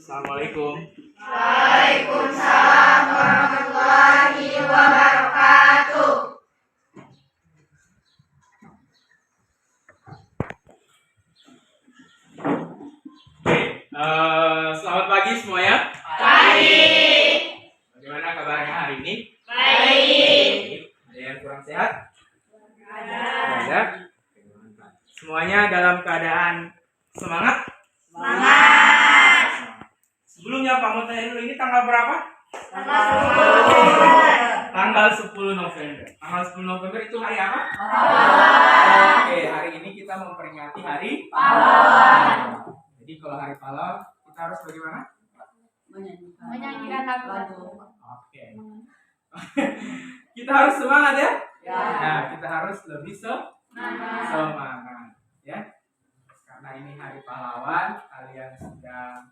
Assalamualaikum. Waalaikumsalam warahmatullahi wabarakatuh. Selamat pagi semuanya. Pagi. Bagaimana kabarnya hari ini? Baik. Ada yang kurang sehat? Ada. Semuanya dalam keadaan semangat? Semangat. Sebelumnya Pak mau tanya dulu, ini tanggal berapa? Tanggal 10 November. Tanggal 10 November. Tanggal 10 November itu hari apa? Pahlawan. Oke, hari ini kita memperingati hari Pahlawan. Jadi kalau hari pahlawan kita harus bagaimana? Menyanyikan lagu. Oke. Kita harus semangat ya? Ya. Nah, kita harus lebih Semangat. semangat ya. Karena ini hari pahlawan, kalian sudah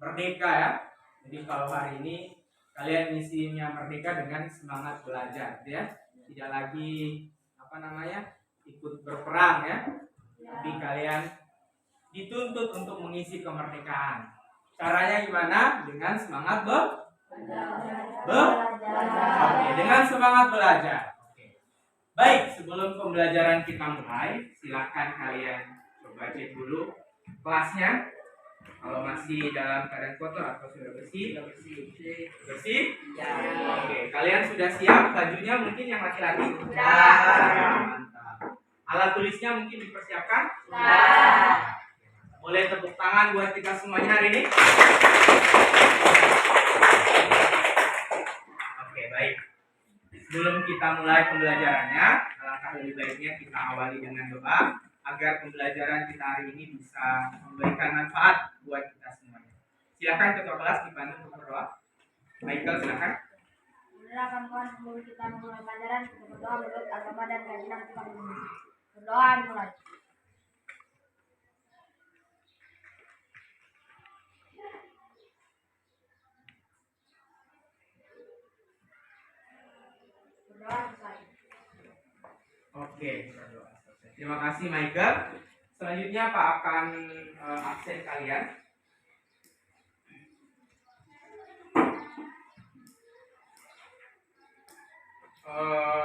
merdeka ya. Jadi kalau hari ini kalian isinya merdeka dengan semangat belajar ya. Tidak lagi ikut berperang ya. Tapi kalian dituntut untuk mengisi kemerdekaan. Caranya gimana? Dengan semangat Oke, dengan semangat belajar. Oke. Baik, sebelum pembelajaran kita mulai, silakan kalian coba cek dulu kelasnya. Kalau masih dalam keadaan kotor atau sudah bersih? Bersih? Ya. Oke, kalian sudah siap? Bajunya mungkin yang laki-laki? Ya. Mantap. Alat tulisnya mungkin dipersiapkan? Ya. Boleh tepuk tangan buat kita semuanya hari ini? Oke, baik. Sebelum kita mulai pembelajarannya, alangkah lebih baiknya kita awali dengan doa agar pembelajaran kita hari ini bisa memberikan manfaat buat kita semuanya. Silakan ketua kelas dibantu untuk berdoa. Michael, silakan. Silakan Tuhan, sebelum kita memulai pelajaran, kita berdoa menurut agama dan keyakinan kita masing-masing. Berdoa dimulai. Berdoa selesai. Oke, berdoa selesai. Terima kasih Michael. Selanjutnya Pak akan absen kalian.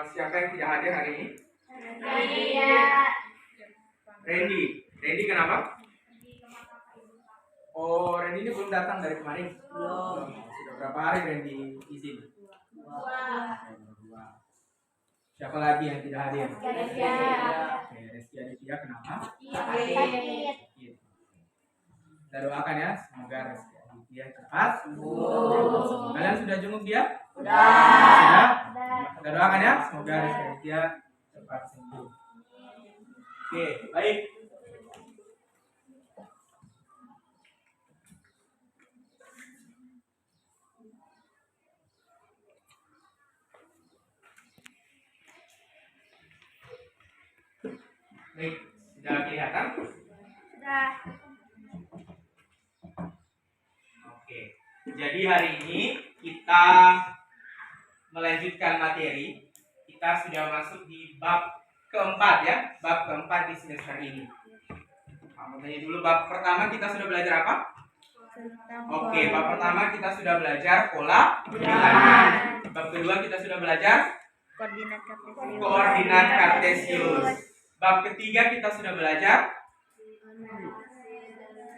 Siapa yang tidak hadir hari ini? Iya. Randy. Randy kenapa? Oh, Randy ini belum datang dari kemarin. Belum. Sudah berapa hari Randy izin? Dua. Siapa lagi yang tidak hadir? Reski. Oke, Reski Aditya kenapa? Sakit. Kita doakan ya, semoga Reski Aditya cepat sembuh. Kalian sudah jenguk dia? Sudah? Kita doakan ya, semoga Reski Aditya cepat sembuh. Oke, baik. Baik, sudah kelihatan? Sudah. Oke, jadi hari ini kita melanjutkan materi. Kita sudah masuk di bab keempat ya, bab keempat di semester ini. Kamu tanya dulu, bab pertama kita sudah belajar apa? Oke, bab pertama kita sudah belajar pola bilangan. Bab kedua kita sudah belajar koordinat kartesius. Bab ketiga kita sudah belajar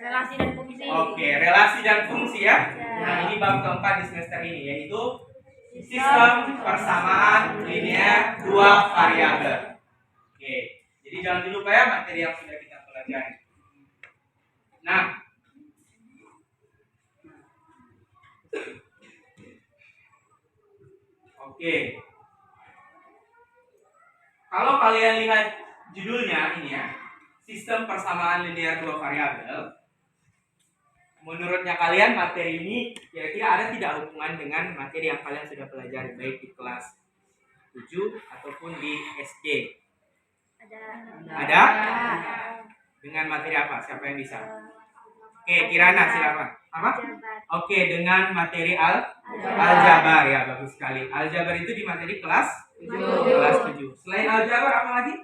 relasi dan fungsi. Oke, relasi dan fungsi ya. Nah, ini bab keempat di semester ini, yaitu sistem persamaan linear dua variabel. Oke, jadi jangan dilupa ya materi yang sudah kita pelajari. Nah, oke. Kalau kalian lihat judulnya ini ya, sistem persamaan linear dua variabel. Menurutnya kalian materi ini kira-kira ada tidak hubungan dengan materi yang kalian sudah pelajari baik di kelas 7 ataupun di SD? Ada? Dengan materi apa? Siapa yang bisa? Oke, Kirana silakan. Apa? Oke, dengan materi aljabar ya, bagus sekali. Aljabar itu di materi kelas 7. Selain aljabar apa lagi?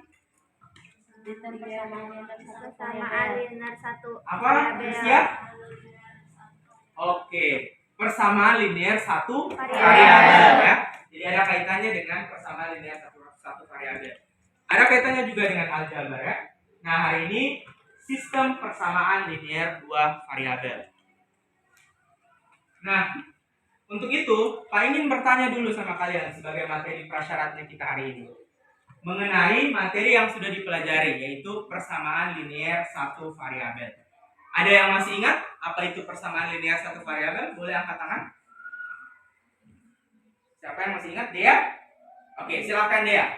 Persamaan linear satu. Apa? Rizkia? Oh, persamaan linear satu variabel ya. Jadi ada kaitannya dengan persamaan linear satu variabel. Ada kaitannya juga dengan aljabar ya. Nah, hari ini sistem persamaan linear dua variabel. Nah, untuk itu, Pak ingin bertanya dulu sama kalian sebagai materi prasyaratnya kita hari ini mengenai materi yang sudah dipelajari, yaitu persamaan linear satu variabel. Ada yang masih ingat apa itu persamaan linear satu variabel? Boleh angkat tangan. Siapa yang masih ingat? Dea? Oke, silakan Dea.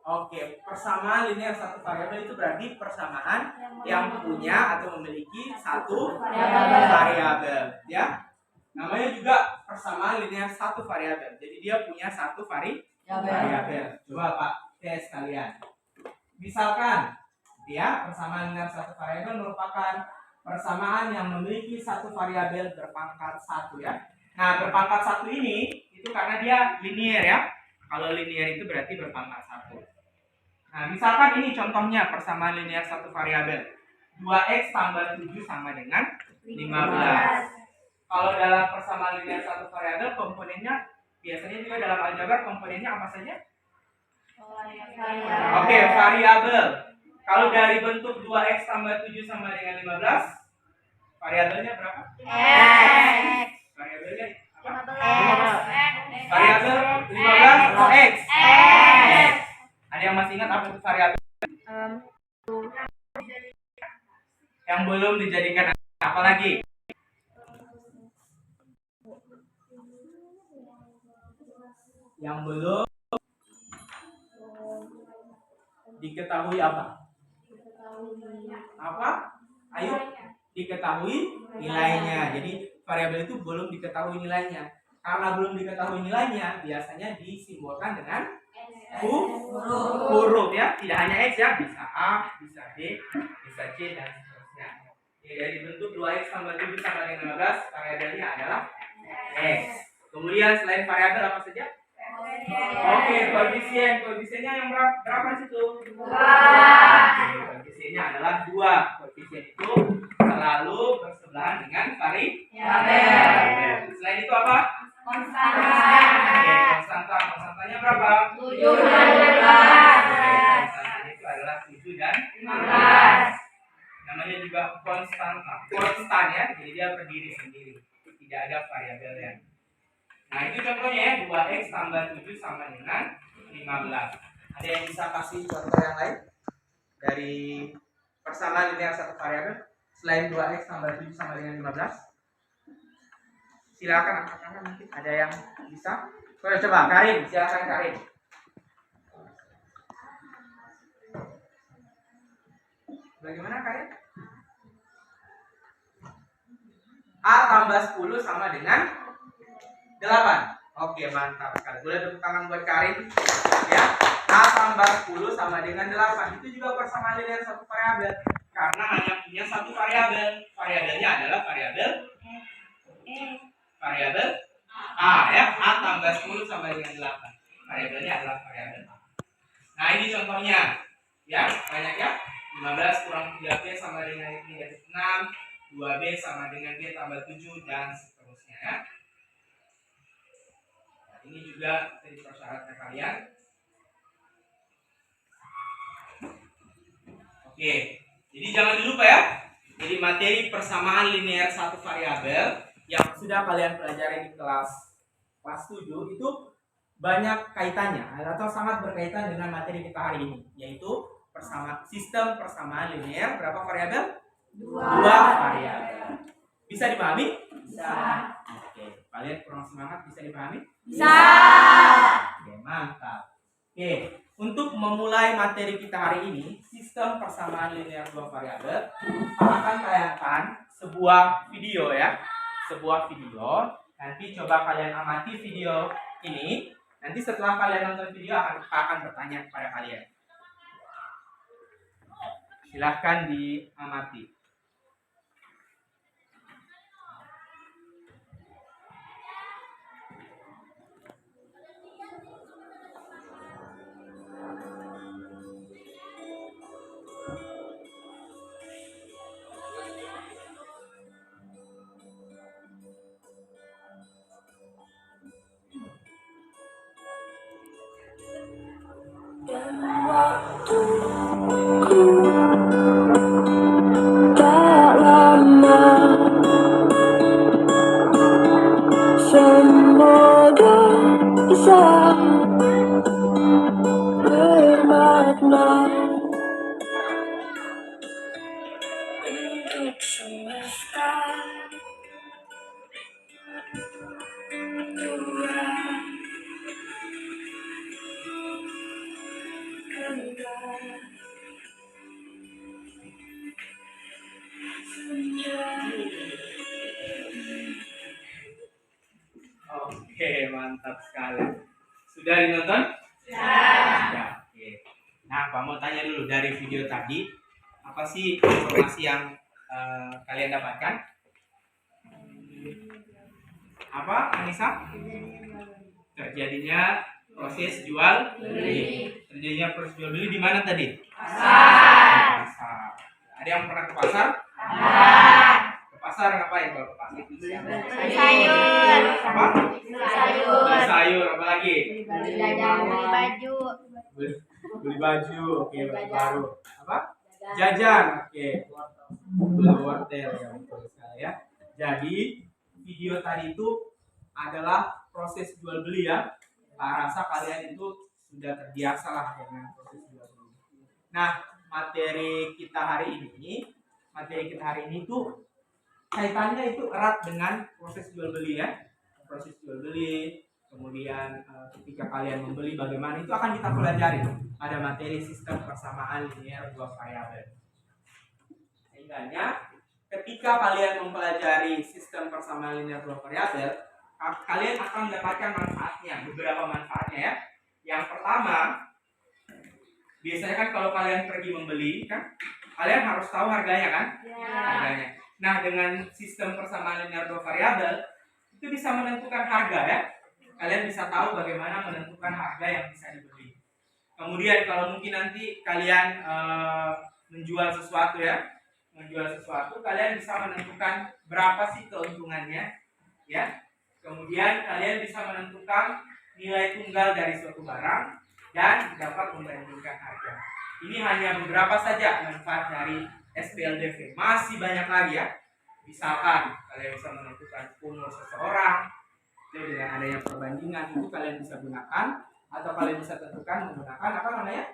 Oke, persamaan linear satu variabel itu berarti persamaan yang punya atau memiliki satu variabel, ya. Namanya juga persamaan linear satu variabel. Jadi dia punya satu variabel. Coba Pak tes kalian. Misalkan, ya, persamaan linear satu variabel merupakan persamaan yang memiliki satu variabel berpangkat satu, ya. Nah, berpangkat satu ini itu karena dia linear, ya. Kalau linear itu berarti berpangkat satu. Nah, misalkan ini contohnya persamaan linear satu variabel. 2x tambah 7 sama dengan 15. Kalau dalam persamaan linear satu variabel, komponennya biasanya juga dalam aljabar komponennya apa saja? Oke, variabel. Kalau dari bentuk 2x tambah 7 sama dengan 15, variabelnya berapa? X. Variabelnya apa? 15. Variabel 15 atau x? X. Ada yang masih ingat apa itu variabel? Yang belum dijadikan apa lagi? Yang belum diketahui apa? Apa? Ayo, diketahui nilainya. Jadi variabel itu belum diketahui nilainya. Karena belum diketahui nilainya, biasanya disimbolkan dengan huruf, ya. Tidak hanya x, ya, bisa A, bisa B, bisa C, dan seterusnya. Jadi dari bentuk 2x tambah 7 sama dengan 15, variabelnya adalah x. Kemudian selain variabel apa saja? Oke, koefisiennya yang berapa di situ? 2. Koefisiennya adalah 2. Koefisien itu selalu bersebelahan dengan variabel. Selain itu apa? Konstanta. Konstantanya berapa? 7 dan 15. Konstantanya itu adalah 7 dan 15. Namanya juga konstan, ya. Jadi dia berdiri sendiri. Tidak ada variabelnya. Nah, itu contohnya, ya. 2x tambah 7 sama dengan 15. Ada yang bisa kasih contoh yang lain dari persamaan linear satu variabel selain 2x tambah 7 sama dengan 15? Silakan angkat tangan, mungkin ada yang bisa. Coba Karin, silakan Karin. Bagaimana Karin? A tambah 10 sama dengan 8. Oke, mantap sekali. Boleh tepuk tangan buat Karin, ya. A tambah 10 sama dengan 8. Itu juga persamaan linear satu variabel karena hanya punya satu variabel. Variabelnya adalah variabel A, ya. A tambah 10 sama dengan 8. Variabelnya adalah variabel A. Nah, ini contohnya, ya. Banyak, ya. 15 kurang 3B sama dengan negatif 6, 2B sama dengan B tambah 7, dan seterusnya, ya. Nah, ini juga jadi persyaratnya kalian. Oke, jadi jangan dilupa, ya. Jadi materi persamaan linear satu variabel yang sudah kalian pelajari di kelas 7 itu banyak kaitannya atau sangat berkaitan dengan materi kita hari ini, yaitu sistem persamaan linear berapa variabel? 2 variabel. Bisa dipahami? Bisa. Oke, kalian kurang semangat, bisa dipahami? Bisa. Oke, mantap. Oke, untuk memulai materi kita hari ini, sistem persamaan linear 2 variabel, akan tayangkan sebuah video, ya. Sebuah video. Nanti coba kalian amati video ini. Nanti setelah kalian nonton video akan bertanya kepada kalian. Silahkan diamati. untuk semesta dua kembar senja. Oke, mantap sekali. Sudah dinonton? Ya. Oke. Nah, Pak mau tanya dulu dari video tadi, apa sih informasi yang kalian dapatkan? Apa, Anissa? Terjadinya proses jual beli. Terjadinya proses jual beli di mana tadi? Pasar. Pasar. Ada yang pernah ke pasar? Ke pasar ngapain kalau ke pasar? Beli sayur. Apa? Beli sayur. Beli sayur, apa lagi? Beli jajan, beli baju. Beli baju, oke, beli baru. Apa? Jajan, oke. Beli wortel, ya betul sekali ya. Jadi video tadi itu adalah proses jual beli ya. Saya rasa kalian itu sudah terbiasa lah dengan proses jual beli. Nah, materi kita hari ini tuh kaitannya itu erat dengan proses jual beli ya. Proses jual beli, kemudian ketika kalian membeli bagaimana itu akan kita pelajari. Ada materi sistem persamaan linear dua variabel. Sehingga ketika kalian mempelajari sistem persamaan linear dua variabel, kalian akan mendapatkan manfaatnya, beberapa manfaatnya ya. Yang pertama, biasanya kan kalau kalian pergi membeli kan, kalian harus tahu harganya kan? Harganya. Nah, dengan sistem persamaan linear dua variabel itu bisa menentukan harga ya. Kalian bisa tahu bagaimana menentukan harga yang bisa dibeli. Kemudian kalau mungkin nanti kalian menjual sesuatu ya, kalian bisa menentukan berapa sih keuntungannya ya. Kemudian kalian bisa menentukan nilai tunggal dari suatu barang dan dapat membandingkan harga. Ini hanya beberapa saja manfaat dari SPLDV. Masih banyak lagi ya. Misalkan kalian bisa menentukan umur seseorang, jadi dengan adanya perbandingan itu kalian bisa gunakan, atau kalian bisa tentukan menggunakan apa namanya?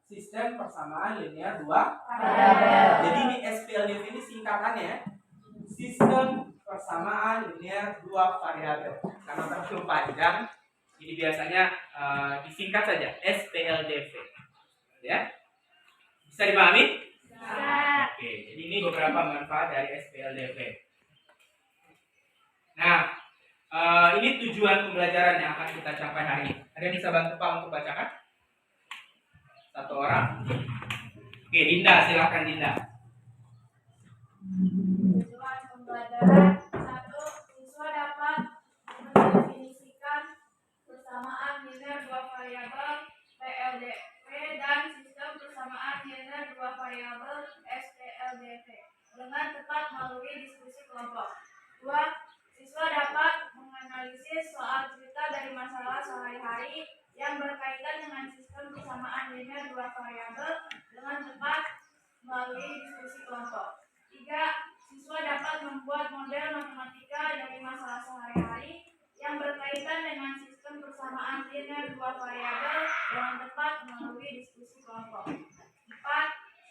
Sistem persamaan linear dua variabel. Jadi ini SPLDV ini singkatannya ya. Sistem persamaan linear dua variabel. Karena terlalu panjang, ini biasanya disingkat saja SPLDV. Ya, bisa dipahami? Oke, jadi ini beberapa manfaat dari SPLDV. Nah, ini tujuan pembelajaran yang akan kita capai hari ini. Ada yang bisa bantu Pak untuk bacakan? Satu orang. Oke, Dinda, silakan Dinda. Tujuan pembelajaran 1. Siswa dapat mendefinisikan persamaan linear dua variabel PLDV dan sistem persamaan linear dua variabel SPLDV dengan tepat melalui diskusi kelompok. 2. Siswa dapat menganalisis soal cerita dari masalah sehari-hari yang berkaitan dengan sistem persamaan linear dua variabel dengan tepat melalui diskusi kelompok. 3. Siswa dapat membuat model matematika dari masalah sehari-hari yang berkaitan dengan sistem persamaan linear dua variabel dengan tepat melalui diskusi kelompok. 4.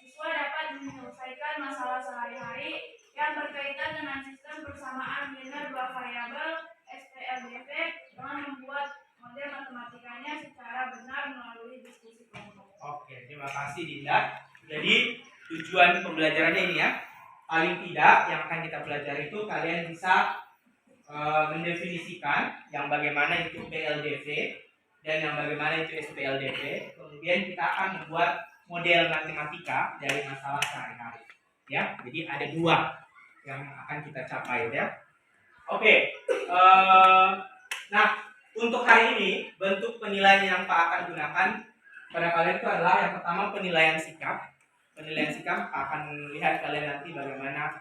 Siswa dapat menyelesaikan masalah sehari-hari yang berkaitan dengan sistem persamaan linear dua variabel SPLDV dengan membuat model matematikanya secara benar melalui diskusi kelompok. Oke, terima kasih Dinda. Jadi tujuan pembelajarannya ini ya. Paling tidak yang akan kita pelajari itu kalian bisa mendefinisikan yang bagaimana itu PLDV dan yang bagaimana itu SPLDV. Kemudian kita akan membuat model matematika dari masalah sehari-hari. Ya, jadi ada dua yang akan kita capai ya. Oke, nah untuk hari ini bentuk penilaian yang Pak akan gunakan pada kalian itu adalah yang pertama penilaian sikap. Penilaian sikap akan melihat kalian nanti bagaimana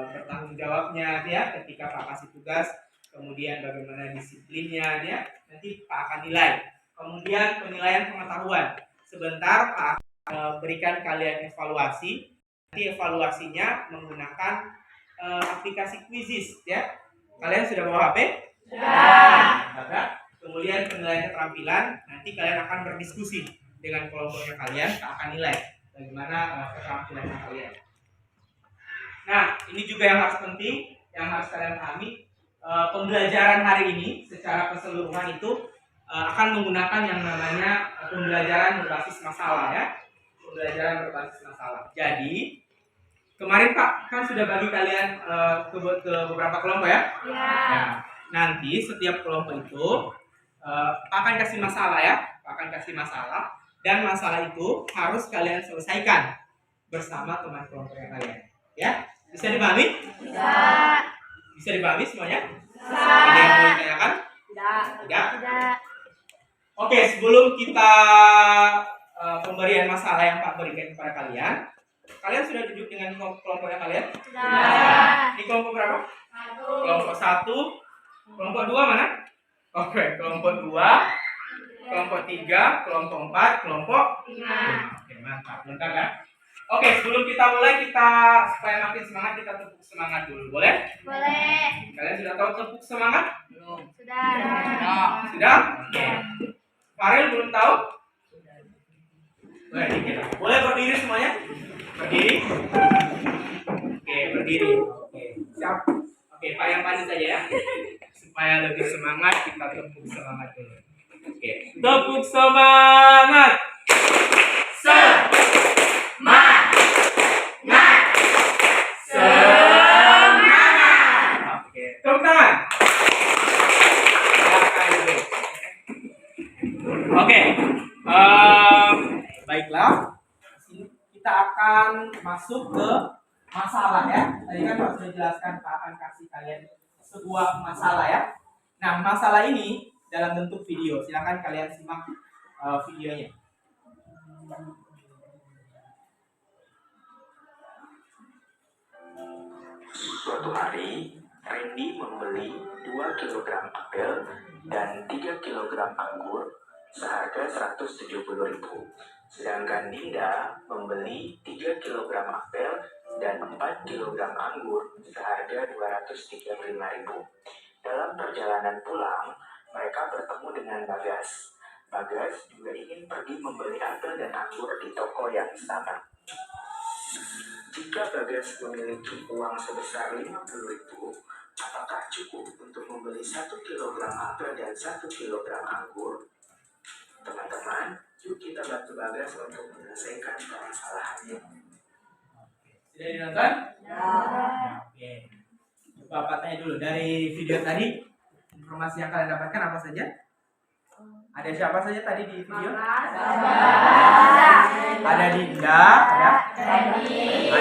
bertanggung jawabnya ya ketika Pak kasih tugas, kemudian bagaimana disiplinnya ya, nanti Pak akan nilai. Kemudian penilaian pengetahuan. Sebentar Pak akan berikan kalian evaluasi. Nanti evaluasinya menggunakan aplikasi Quizizz ya. Kalian sudah bawa HP? Sudah. Kemudian penilaian keterampilan, nanti kalian akan berdiskusi dengan kelompoknya kalian, akan nilai bagaimana keterampilan kalian. Nah, ini juga yang harus penting, yang harus kalian pahami. Pembelajaran hari ini secara keseluruhan itu akan menggunakan yang namanya pembelajaran berbasis masalah ya. Pembelajaran berbasis masalah. Jadi, kemarin Pak kan sudah bagi kalian ke beberapa kelompok ya? Ya. Nah, nanti setiap kelompok itu Pak akan kasih masalah ya. Pak akan kasih masalah. Dan masalah itu harus kalian selesaikan bersama teman kelompok yang kalian. Ya? Bisa dipahami? Bisa. Bisa dipahami semuanya? Bisa. Ada yang mau ditanyakan? Tidak. Tidak? Tidak. Oke, sebelum kita pemberian masalah yang Pak berikan kepada kalian, kalian sudah duduk dengan kelompoknya kalian? Sudah. Ini kelompok berapa? Satu. Kelompok 1. Kelompok 2 mana? Oke, kelompok 2, kelompok 3, kelompok 4, kelompok 5. Oke, mantap. Lengkap kan? Oke, sebelum kita mulai, supaya makin semangat, kita tepuk semangat dulu. Boleh? Boleh. Kalian sudah tahu tepuk semangat? Sudah. Sudah? Oke. Farel belum tahu? Boleh dikit. Boleh berdiri semuanya? Berdiri. Oke, berdiri. Oke, siap. Oke, Pak yang panis saja ya. Supaya lebih semangat, kita tepuk semangat dulu. Oke, tepuk semangat. Oke, tepuk tangan. Oke, baiklah. Kita akan masuk ke masalah ya. Tadi kan Pak sudah jelaskan, Pak akan kasih kalian sebuah masalah ya. Nah, masalah ini dalam bentuk video. Silakan kalian simak videonya. Suatu hari, Randy membeli 2 kg apel dan 3 kg anggur seharga 170.000. Sedangkan Dinda membeli 3 kg apel dan 4 kg anggur seharga 235.000. Dalam perjalanan pulang, mereka bertemu dengan Bagas. Bagas juga ingin pergi membeli apel dan anggur di toko yang sama. Jika Bagas memiliki uang sebesar 50.000, apakah cukup untuk membeli 1 kg apel dan 1 kg anggur? Teman-teman, yuk kita bantu Bagas untuk menyelesaikan permasalahannya. Sudah dinonton? Ya. Oke. Bapak tanya dulu, dari video tadi informasi yang kalian dapatkan apa saja? Ada siapa saja tadi di video? Ada Dinda, ada Randy,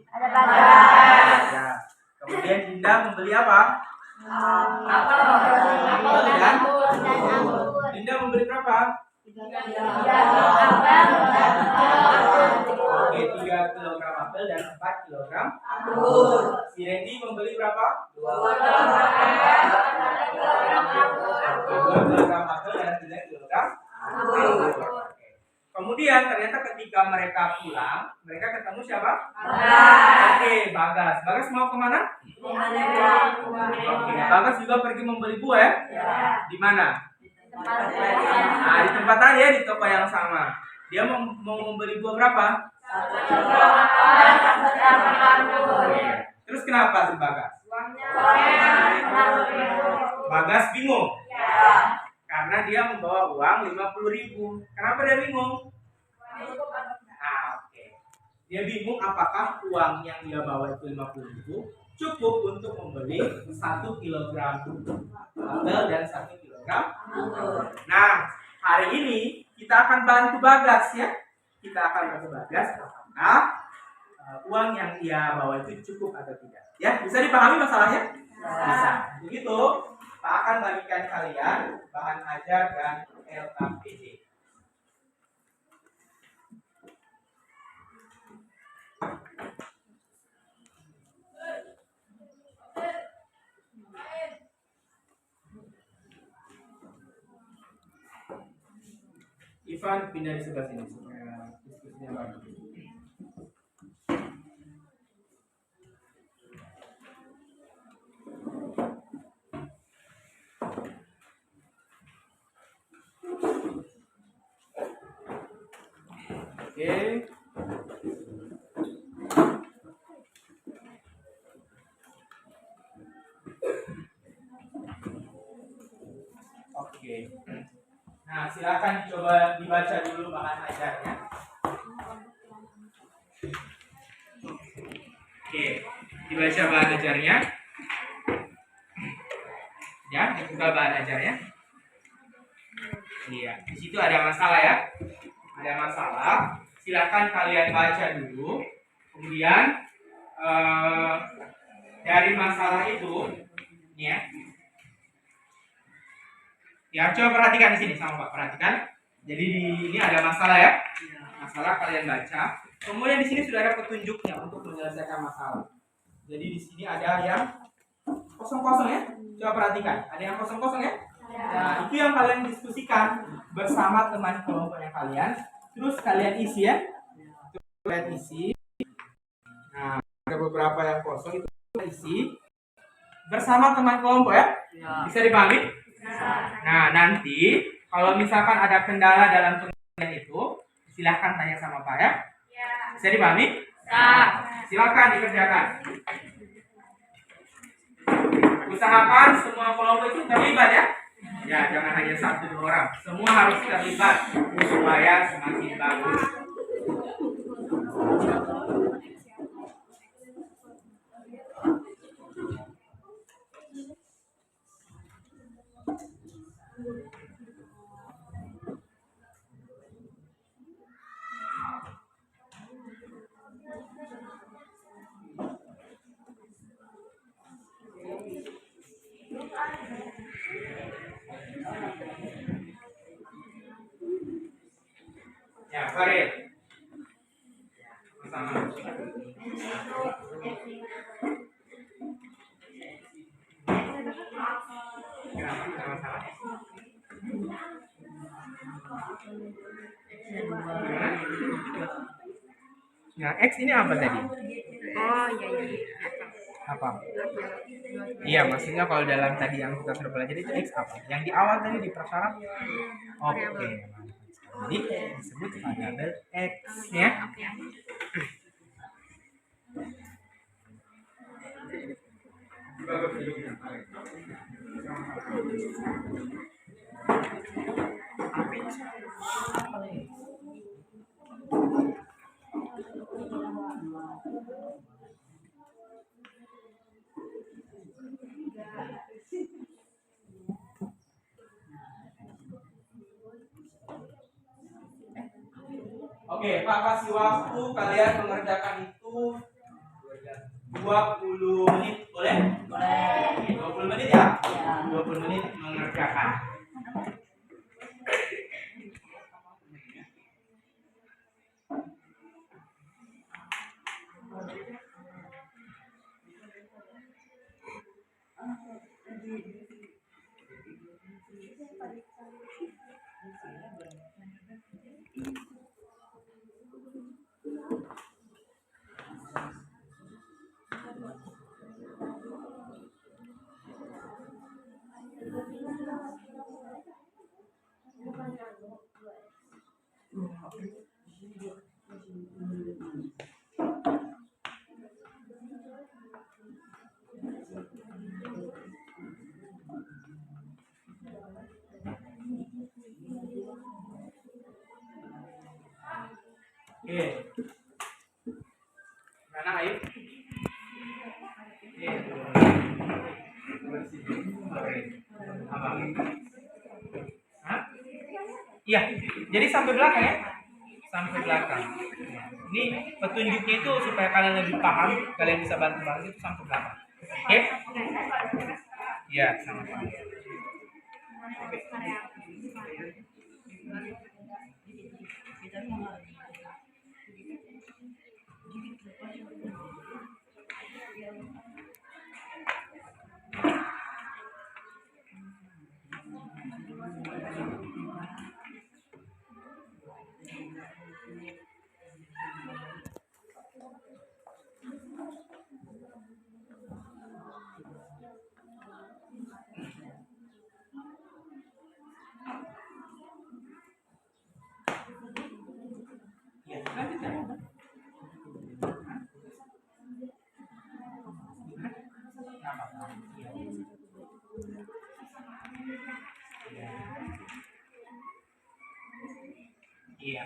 Ada Bagas. ya. Kemudian Dinda membeli apa? Apel dan anggur. Dinda membeli berapa? Apel dan Oke, 3 kg apel dan 4 kg anggur. Si Randy membeli berapa? 2 kg apel dan 3 kg anggur. Oke. Kemudian ternyata ketika mereka pulang, mereka ketemu siapa? Oke, Bagas. Bagas mau kemana? Oke, Bagas juga pergi membeli buah ya? Di mana? Nah, di tempat tadi ya, di toko yang sama. Dia mau membeli buah berapa? Oke. Terus kenapa si Bagas? Bagas bingung. Karena dia membawa uang 50.000. Kenapa dia bingung? Nah, oke. Dia bingung apakah uang yang dia bawa itu 50.000 cukup untuk membeli 1 kg apel dan 1 kg anggur. Nah, hari ini kita akan bantu Bagas ya. Kita akan bantu Bagas apakah uang yang dia bawa itu cukup atau tidak. Ya, bisa dipahami masalahnya? Bisa. Begitu, Pak akan bagikan kalian bahan ajar dan LKPD. Ivan pindah di sebelah sini supaya diskusinya bagus. Oke. Oke. Nah, silakan coba dibaca dulu bahan ajarnya. Oke, dibaca bahan ajarnya. Ya, dibuka bahan ajarnya. Iya, di situ ada masalah ya. Ada masalah. Silakan kalian baca dulu. Kemudian dari masalah itu, ya. Ya, coba perhatikan di sini sama Pak, perhatikan. Jadi ini ada masalah ya. Masalah kalian baca. Kemudian di sini sudah ada petunjuknya untuk menyelesaikan masalah. Jadi di sini ada yang kosong-kosong ya. Coba perhatikan. Ada yang kosong-kosong ya. Nah, itu yang kalian diskusikan bersama teman kelompoknya kalian. Terus kalian isi ya. Kalian isi. Nah, ada beberapa yang kosong itu kalian isi bersama teman kelompok ya. Bisa dipahami? Nah, nanti kalau misalkan ada kendala dalam pengertian itu, silahkan tanya sama Pak ya. Bisa dipahami? Silakan dikerjakan. Usahakan semua kelompok itu terlibat ya. Ya, jangan hanya 1-2 orang. Semua harus terlibat supaya semakin bagus. Ya, Farid. Sama. Kenapa? Ada masalah? Nah, X ini apa tadi? Oh iya. Apa? Iya, maksudnya kalau dalam tadi yang kita sudah pelajari itu X apa? Yang di awal tadi di prasyarat? Oke. Jadi disebut variabel X ya. Oke, Pak kasih waktu kalian mengerjakan itu 20 menit, boleh? Boleh. 20 menit ya? 20 menit mengerjakan. Oke. Mana ayo? Hah? Iya, jadi sampai belakang ya? Sampai belakang. Ini petunjuknya itu supaya kalian lebih paham, kalian bisa bantu-bantu itu sampai belakang. Oke? Iya, sama-sama.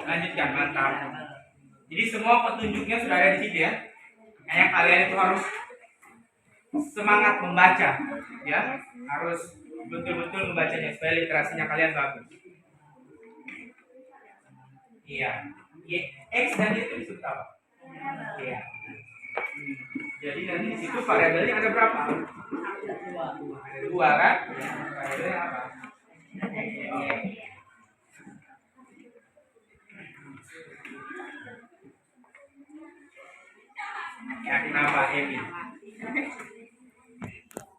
Lanjutkan, mantap. Jadi semua petunjuknya sudah ada di situ ya. Hanya kalian itu harus semangat membaca, ya. Harus betul-betul membacanya supaya literasinya kalian bagus. Iya. X dan Y itu disebut apa? Iya. Jadi nanti di situ variabelnya ada berapa? Ada dua kan? Variabelnya apa? Ya, kenapa ini?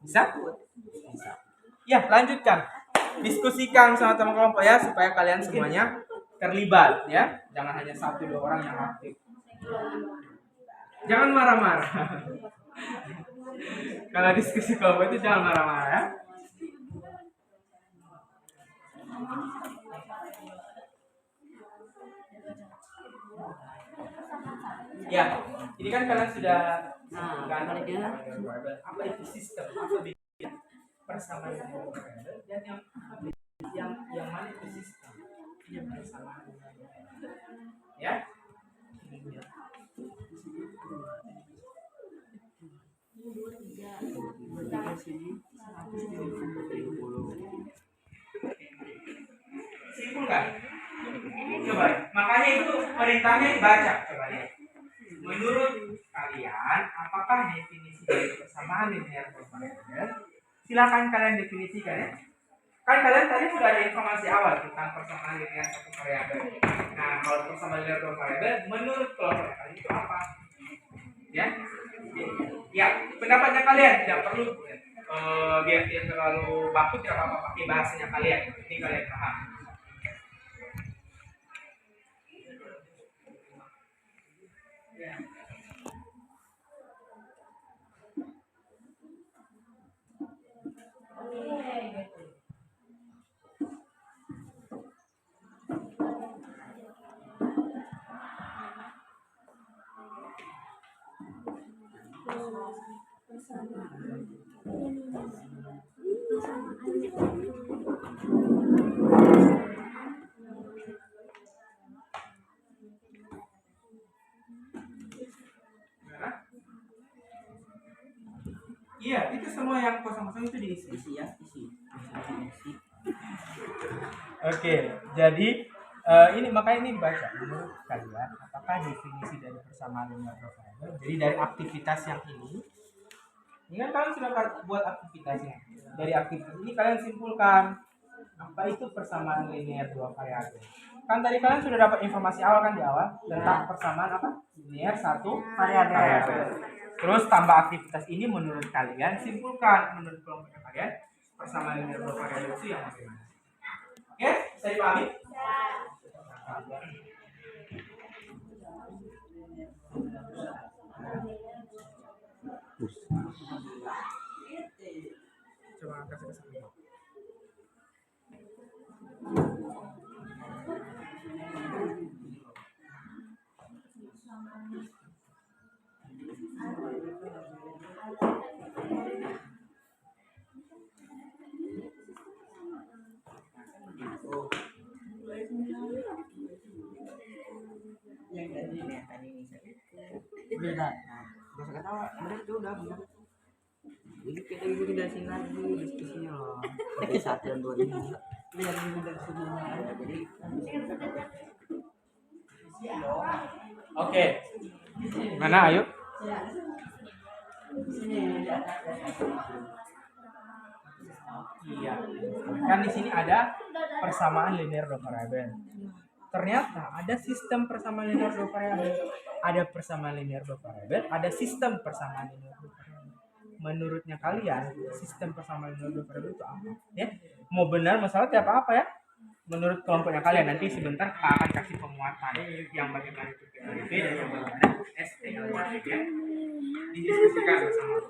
Bisa? Bisa. Ya, lanjutkan. Diskusikan sama teman kelompok ya supaya kalian semuanya terlibat ya. Jangan hanya 1-2 orang yang aktif. Jangan marah-marah. Kalau diskusi kelompok itu jangan marah-marah ya. Ya, ini kan kalian sudah apa itu sistem, apa bedanya persamaan variabel dan yang mana itu sistem yang persamaan ya. Simpul kan? Coba, makanya itu perintahnya dibaca. Coba lihat. Menurut kalian, apakah definisi dari persamaan linear variabel? Silakan kalian definisikan ya. Kan kalian tadi sudah ada informasi awal tentang persamaan linear satu variabel. Nah, kalau persamaan linear dua variabel, menurut kelompok kalian itu apa? Ya, ya pendapatnya kalian tidak perlu biar tidak terlalu baku, tidak apa-apa pakai bahasanya kalian. Ini kalian paham. Iya, itu semua yang kosong-kosong itu diisi ya, isi. Oke, jadi ini makanya ini baca menurut kalian apakah definisi dari persamaan linear variabel? Jadi dari aktivitas yang ini kan kalian sudah buat aktivitasnya. Dari aktivitas ini kalian simpulkan apa itu persamaan linear dua variabel. Kan tadi kalian sudah dapat informasi awal kan di awal tentang persamaan apa? Linear satu variabel. Terus tambah aktivitas ini menurut kalian simpulkan menurut kelompok kalian persamaan linear dua variabel itu yang bagaimana? Oke, bisa dipahami? Coba kasih kesana. Beda. Gak usah ketawa, bener tuh udah bener. Jadi kita bisa dari sini lagi diskusinya loh. Dari 1 dan 2 ini. Lihat dulu dari sini. Jadi Oke. Mana ayo? Iya. Kan di sini ada persamaan linear dua variabel. Ternyata ada sistem persamaan linear dua variabel. Ada persamaan linear dua variabel, ada sistem persamaan linear dua variabel. Menurutnya kalian, sistem persamaan linear dua variabel itu apa? Ya, mau benar masalah tidak apa-apa ya. Menurut kelompoknya kalian nanti sebentar akan kasih penguatan yang bagaimana itu PLDV dan yang bagaimana STLDV ya. Didiskusikan bersama.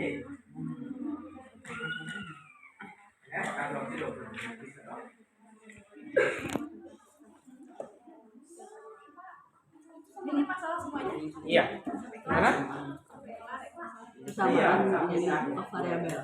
aja. Ya, kalau itu 20 bisa dong. Ini masalah semuanya. Iya. Mana? Persamaan Iya, jadi sama. variabel.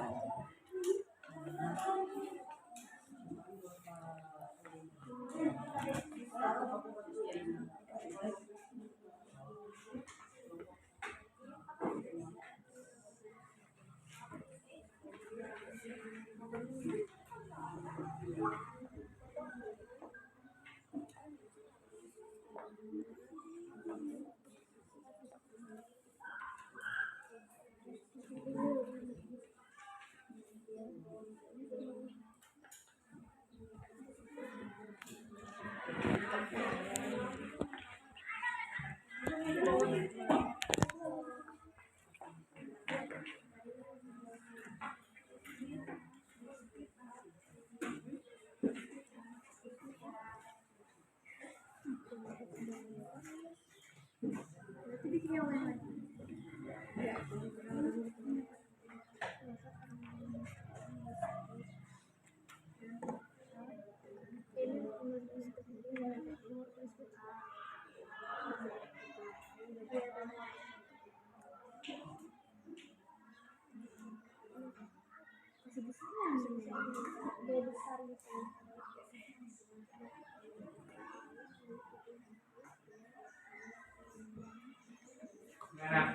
Nah,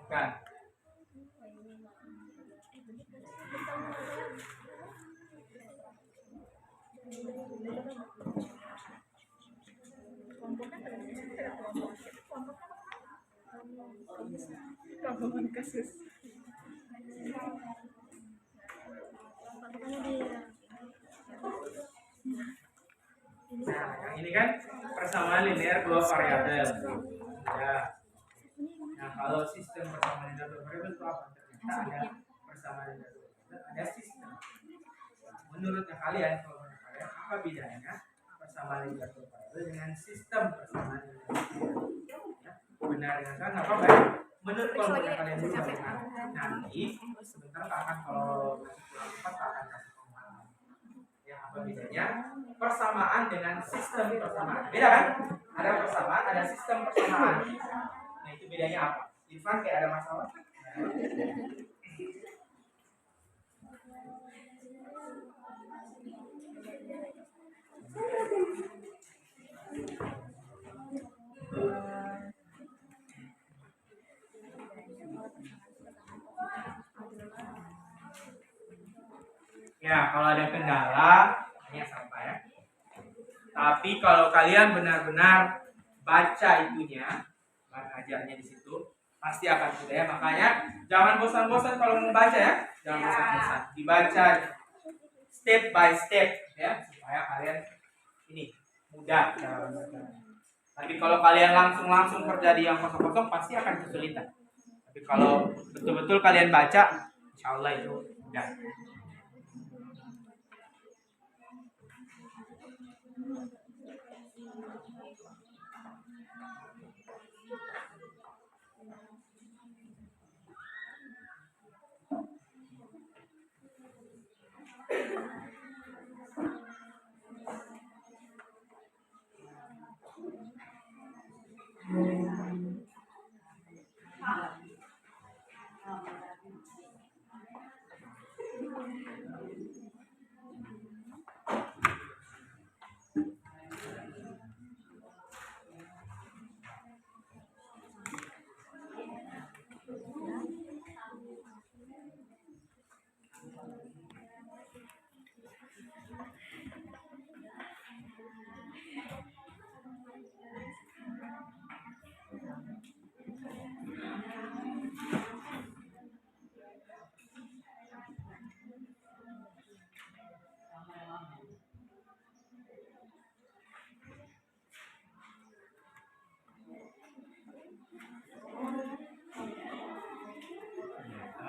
kan. Nah, yang ini kan persamaan linear dua variabel. Ya. Nah, kalau sistem persamaan linear dua variabel itu apa? Ternyata ada persamaan linear dua variabel, ada sistem. Nah, menurutnya kalian, kalau menurut kalian, apa bedanya persamaan linear dua variabel dengan sistem persamaan linear dua variabel? Ya, benar dengan kan apa baik? Menurut kelompok kalian dulu bagaimana? Nanti sebentar akan kalau masih kurang tepat akan kasih pemahaman. Ya, apa bedanya persamaan dengan sistem persamaan? Beda kan? Ada persamaan, ada sistem persamaan. Nah, itu bedanya apa? Irfan kayak ada masalah? Ya, kalau ada kendala, hanya sampai ya. Tapi kalau kalian benar-benar baca itunya, bahan ajarnya di situ, pasti akan mudah ya. Makanya jangan bosan-bosan kalau mau baca ya. Jangan bosan-bosan. Dibaca step by step ya, supaya kalian ini mudah cara bacanya. Tapi kalau kalian langsung kerja di yang kosong-kosong pasti akan kesulitan. Tapi kalau betul-betul kalian baca, insya Allah itu mudah.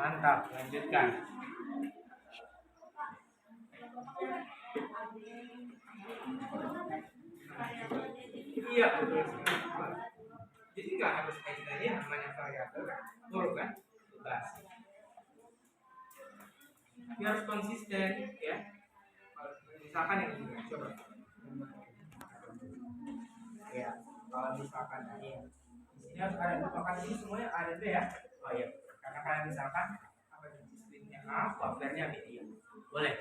Mantap, lanjutkan. Iya, betul. Jadi nggak harus ini namanya variabel kan, huruf kan, bebas. Tapi harus konsisten, ya. Misalkan yang ini, coba. Ya, kalau misalkan ini, di sini harus ada misalkan ini semuanya ada deh ya. Oh iya, karena kalian misalkan apa itu stringnya A, wafernya B, iya. Boleh.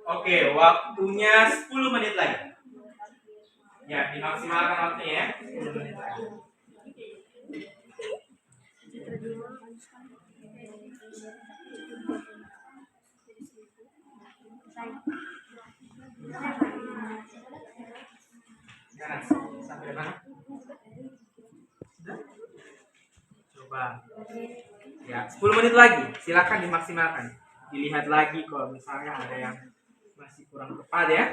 Oke, waktunya 10 menit lagi. Ya, dimaksimalkan waktunya ya. 10 menit lagi. Sekarang sampai mana? Sudah? Coba. Ya, 10 menit lagi. Silakan dimaksimalkan. Dilihat lagi kalau misalnya ada yang masih kurang tepat ya.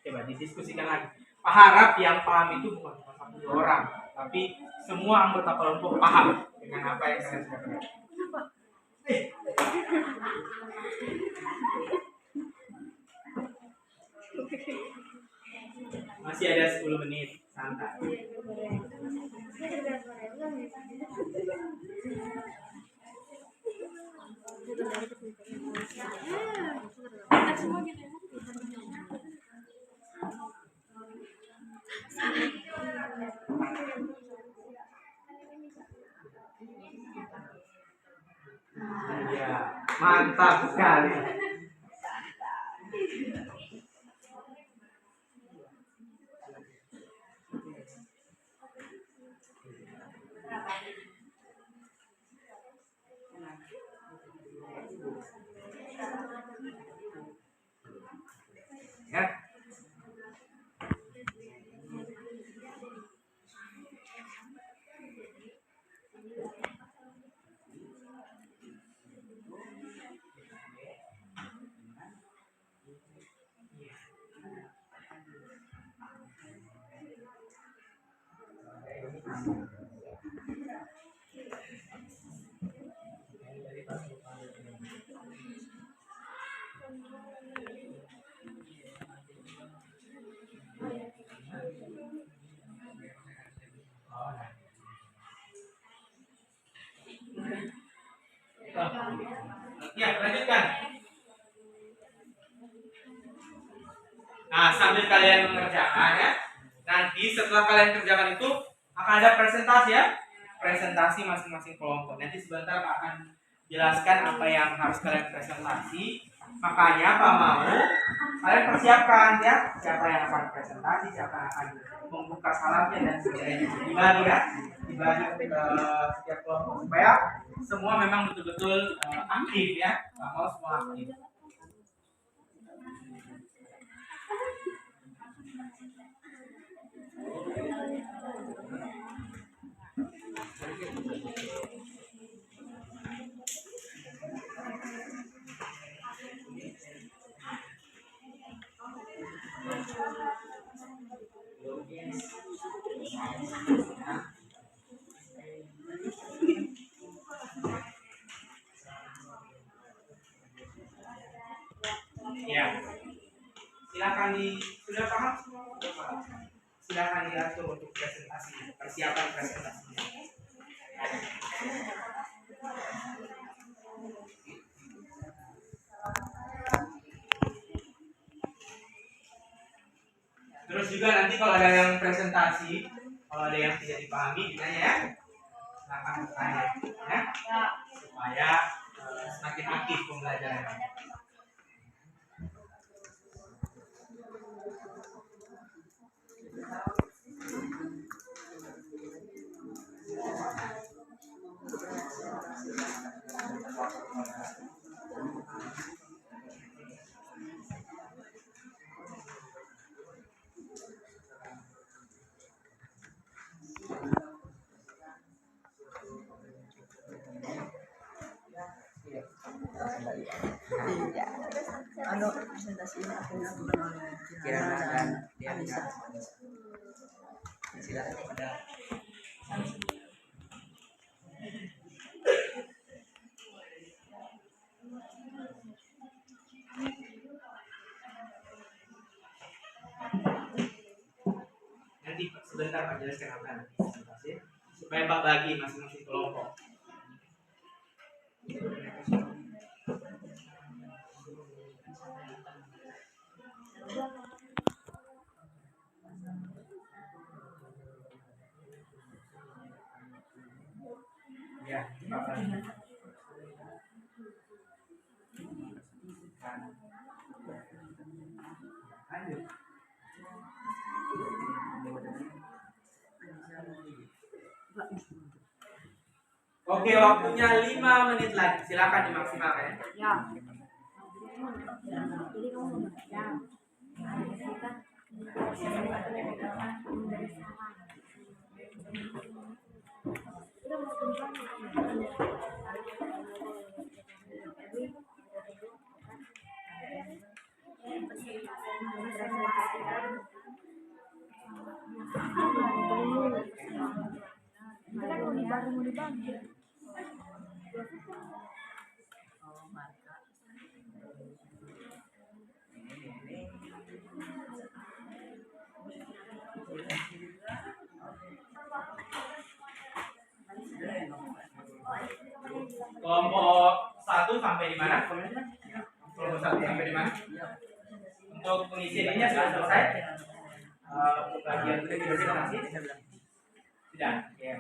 Coba didiskusikan lagi. Pak harap yang paham itu bukan cuma 1-2 orang, tapi semua anggota kelompok paham dengan apa yang kalian sudah kenal. Masih ada 10 menit, santai. Ya, mantap sekali. Ya. Ya, lanjutkan. Nah, sambil kalian mengerjakan ya, nanti setelah kalian kerjakan itu akan ada presentasi ya, presentasi masing-masing kelompok. Nanti sebentar Pak akan jelaskan apa yang harus kalian presentasi. Makanya Pak mau kalian persiapkan ya, siapa yang akan presentasi, siapa yang akan membuka salamnya dan sebagainya. Dibagi ya, dibagi ke setiap kelompok supaya semua memang betul-betul aktif ya. Pak mau semua aktif. Ya, silakan sudah paham semua? Silakan diatur untuk presentasinya, persiapan presentasinya. Terus juga nanti kalau ada yang presentasi, kalau ada yang tidak dipahami, ditanya ya. Silakan bertanya, ya, supaya semakin aktif pembelajaran. Anu presentasinya aku Kirana dan Dianisa. Silakan pada nanti sebentar Pak jelaskan apa nanti presentasi supaya Pak bagi masing-masing kelompok. Ya, Pak bagi. Lanjut. Oke, waktunya 5 menit lagi. Silakan dimaksimalkan. Ya. Jadi kamu membaca. Kelompok 1 sampai di mana? Kelompok 1 sampai di mana? Untuk pengisiannya sudah selesai. Bagian presentasi sudah. Ya,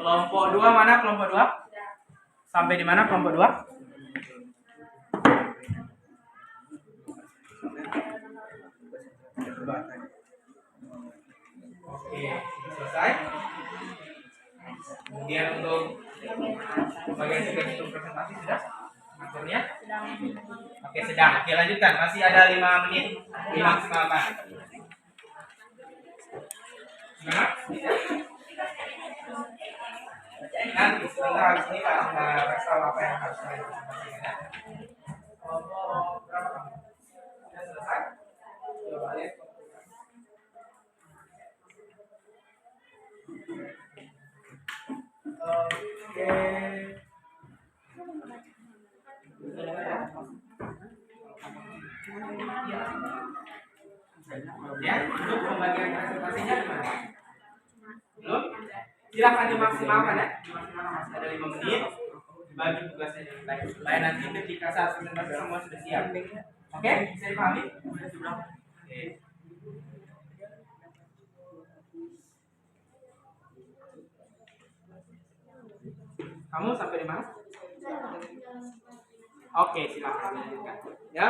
kelompok 2 mana? Kelompok 2 sampai di mana? Kelompok 2? Oke, selesai. Kemudian untuk bagian tugas untuk presentasi sudah aturnya? Oke, sedang. Oke, lanjutkan. Masih ada 5 menit dimaksimalkan. Nah, nanti sebentar habis ini Pak kasih tahu apa yang harus saya presentasikan. Kelompok berapa kamu? Sudah selesai? Coba lihat. Oke. Ya, untuk pembagian presentasinya gimana? Belum? Silakan dimaksimalkan ya. Dimaksimalkan, masih ada 5 menit. Bagi tugasnya dengan baik supaya nanti ketika saat presentasi semua sudah siap. Oke, bisa dipahami? Oke. Kamu sampai di mana? Oke, silakan lanjutkan. Ya.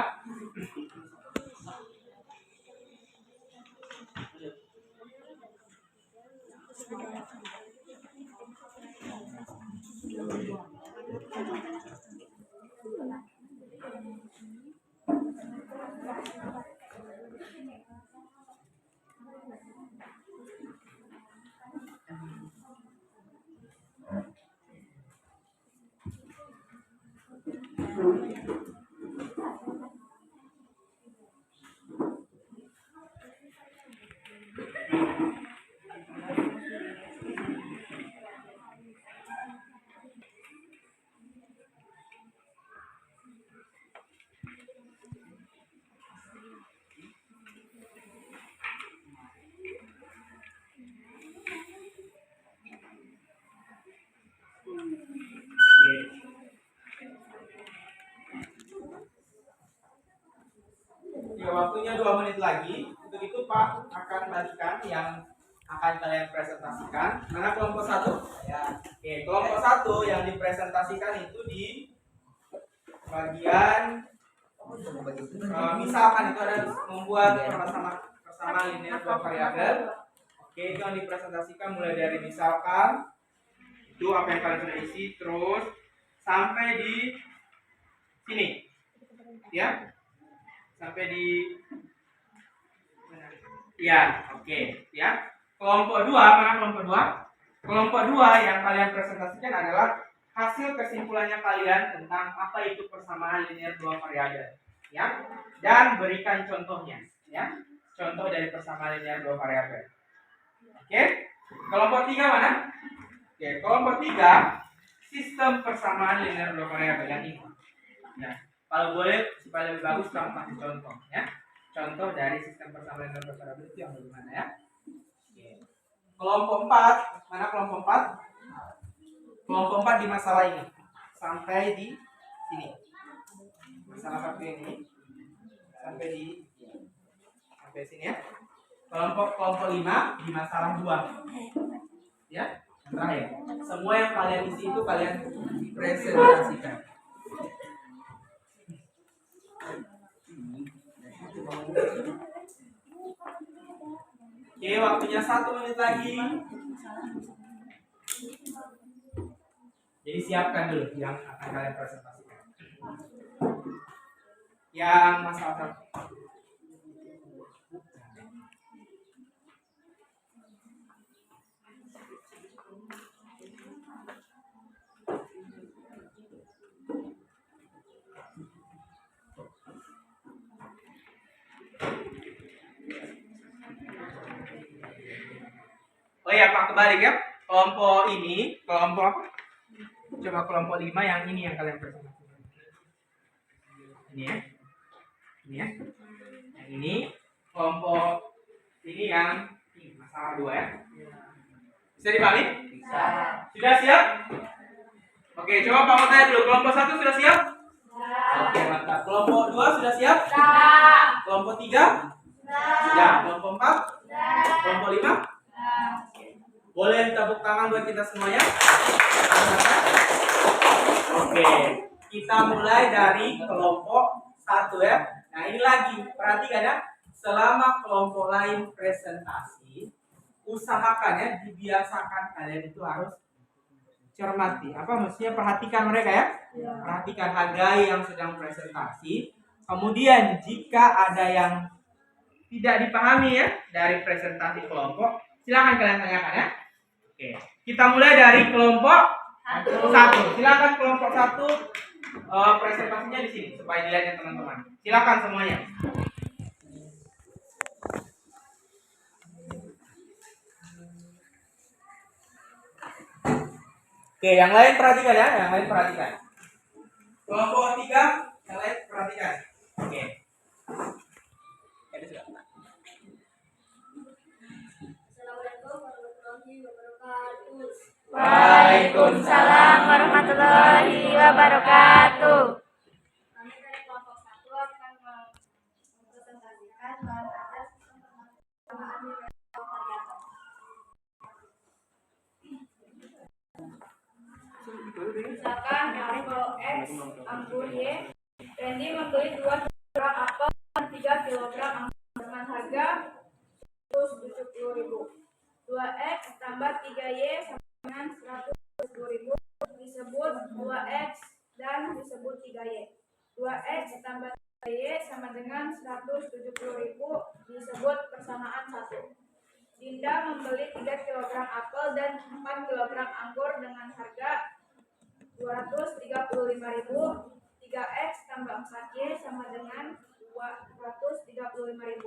Ya, waktunya 2 menit lagi. Untuk itu Pak akan bagikan yang akan kalian presentasikan. Mana kelompok 1? Ya. Oke, kelompok 1 yang dipresentasikan itu di bagian misalkan itu ada membuat persamaan linear dua variabel. Oke, itu yang dipresentasikan mulai dari misalkan itu apa yang kalian sudah isi terus sampai di sini. Ya. Sampai di ya, oke, ya. Kelompok 2, mana kelompok 2? Kelompok 2 yang kalian presentasikan adalah hasil kesimpulannya kalian tentang apa itu persamaan linear dua variabel, ya. Dan berikan contohnya, ya. Contoh dari persamaan linear dua variabel. Oke. Kelompok 3 mana? Oke, kelompok 3 sistem persamaan linear dua variabel yang ini. Ya. Kalau boleh supaya lebih bagus kamu kasih contoh, ya. Contoh dari sistem persamaan linear dua variabel itu yang bagaimana, ya. Oke. Kelompok 4, mana kelompok 4? Kelompok 4 di masalah ini sampai di sini. Masalah satu ini sampai sini, ya. Kelompok 5 di masalah 2. Ya, yang terakhir. Semua yang kalian isi itu kalian presentasikan. Oke, waktunya 1 menit lagi. Jadi siapkan dulu yang akan kalian presentasikan. Yang masalah 1. Oh iya Pak, kebalik ya. Kelompok ini, kelompok apa? Coba kelompok 5 yang ini yang kalian presentasikan. Ini ya. Ini ya. Yang ini kelompok ini yang ini, masalah 2 ya. Bisa dipahami? Bisa. Sudah siap? Oke, coba Pak mau tanya dulu. Kelompok 1 sudah siap? Oke, mantap. Kelompok 2 sudah siap? Kelompok 3? Sudah. Kelompok 4? Kelompok 5? Boleh tepuk tangan buat kita semuanya? Oke, kita mulai dari kelompok 1 ya. Nah ini lagi, perhatikan ya. Selama kelompok lain presentasi, usahakan ya, dibiasakan kalian itu harus cermati. Apa maksudnya? Perhatikan mereka ya. Perhatikan, hargai yang sedang presentasi. Kemudian jika ada yang tidak dipahami ya dari presentasi kelompok, silakan kalian tanyakan ya. Oke, kita mulai dari kelompok 1. Silakan kelompok 1 presentasinya di sini supaya dilihat ya teman-teman. Silakan semuanya. Oke, yang lain perhatikan ya, yang lain perhatikan. Kelompok 3, yang lain perhatikan. Oke. Assalamualaikum warahmatullahi wabarakatuh. Waalaikumsalam warahmatullahi wabarakatuh. Kami dari kelompok 1 akan mempresentasikan bahan ajar sistem persamaan nilai variabel. Misalkan anggur X, anggur Y, Randy membeli 2 kg apel dan 3 kg anggur dengan harga Rp170.000. 2X tambah 3Y sama dengan Rp170.000 disebut 2X dan disebut 3Y. 2X tambah 3Y sama dengan Rp170.000 disebut persamaan 1. Dinda membeli 3 kg apel dan 4 kg anggur dengan harga Rp235.000. 3X tambah 4Y sama dengan Rp235.000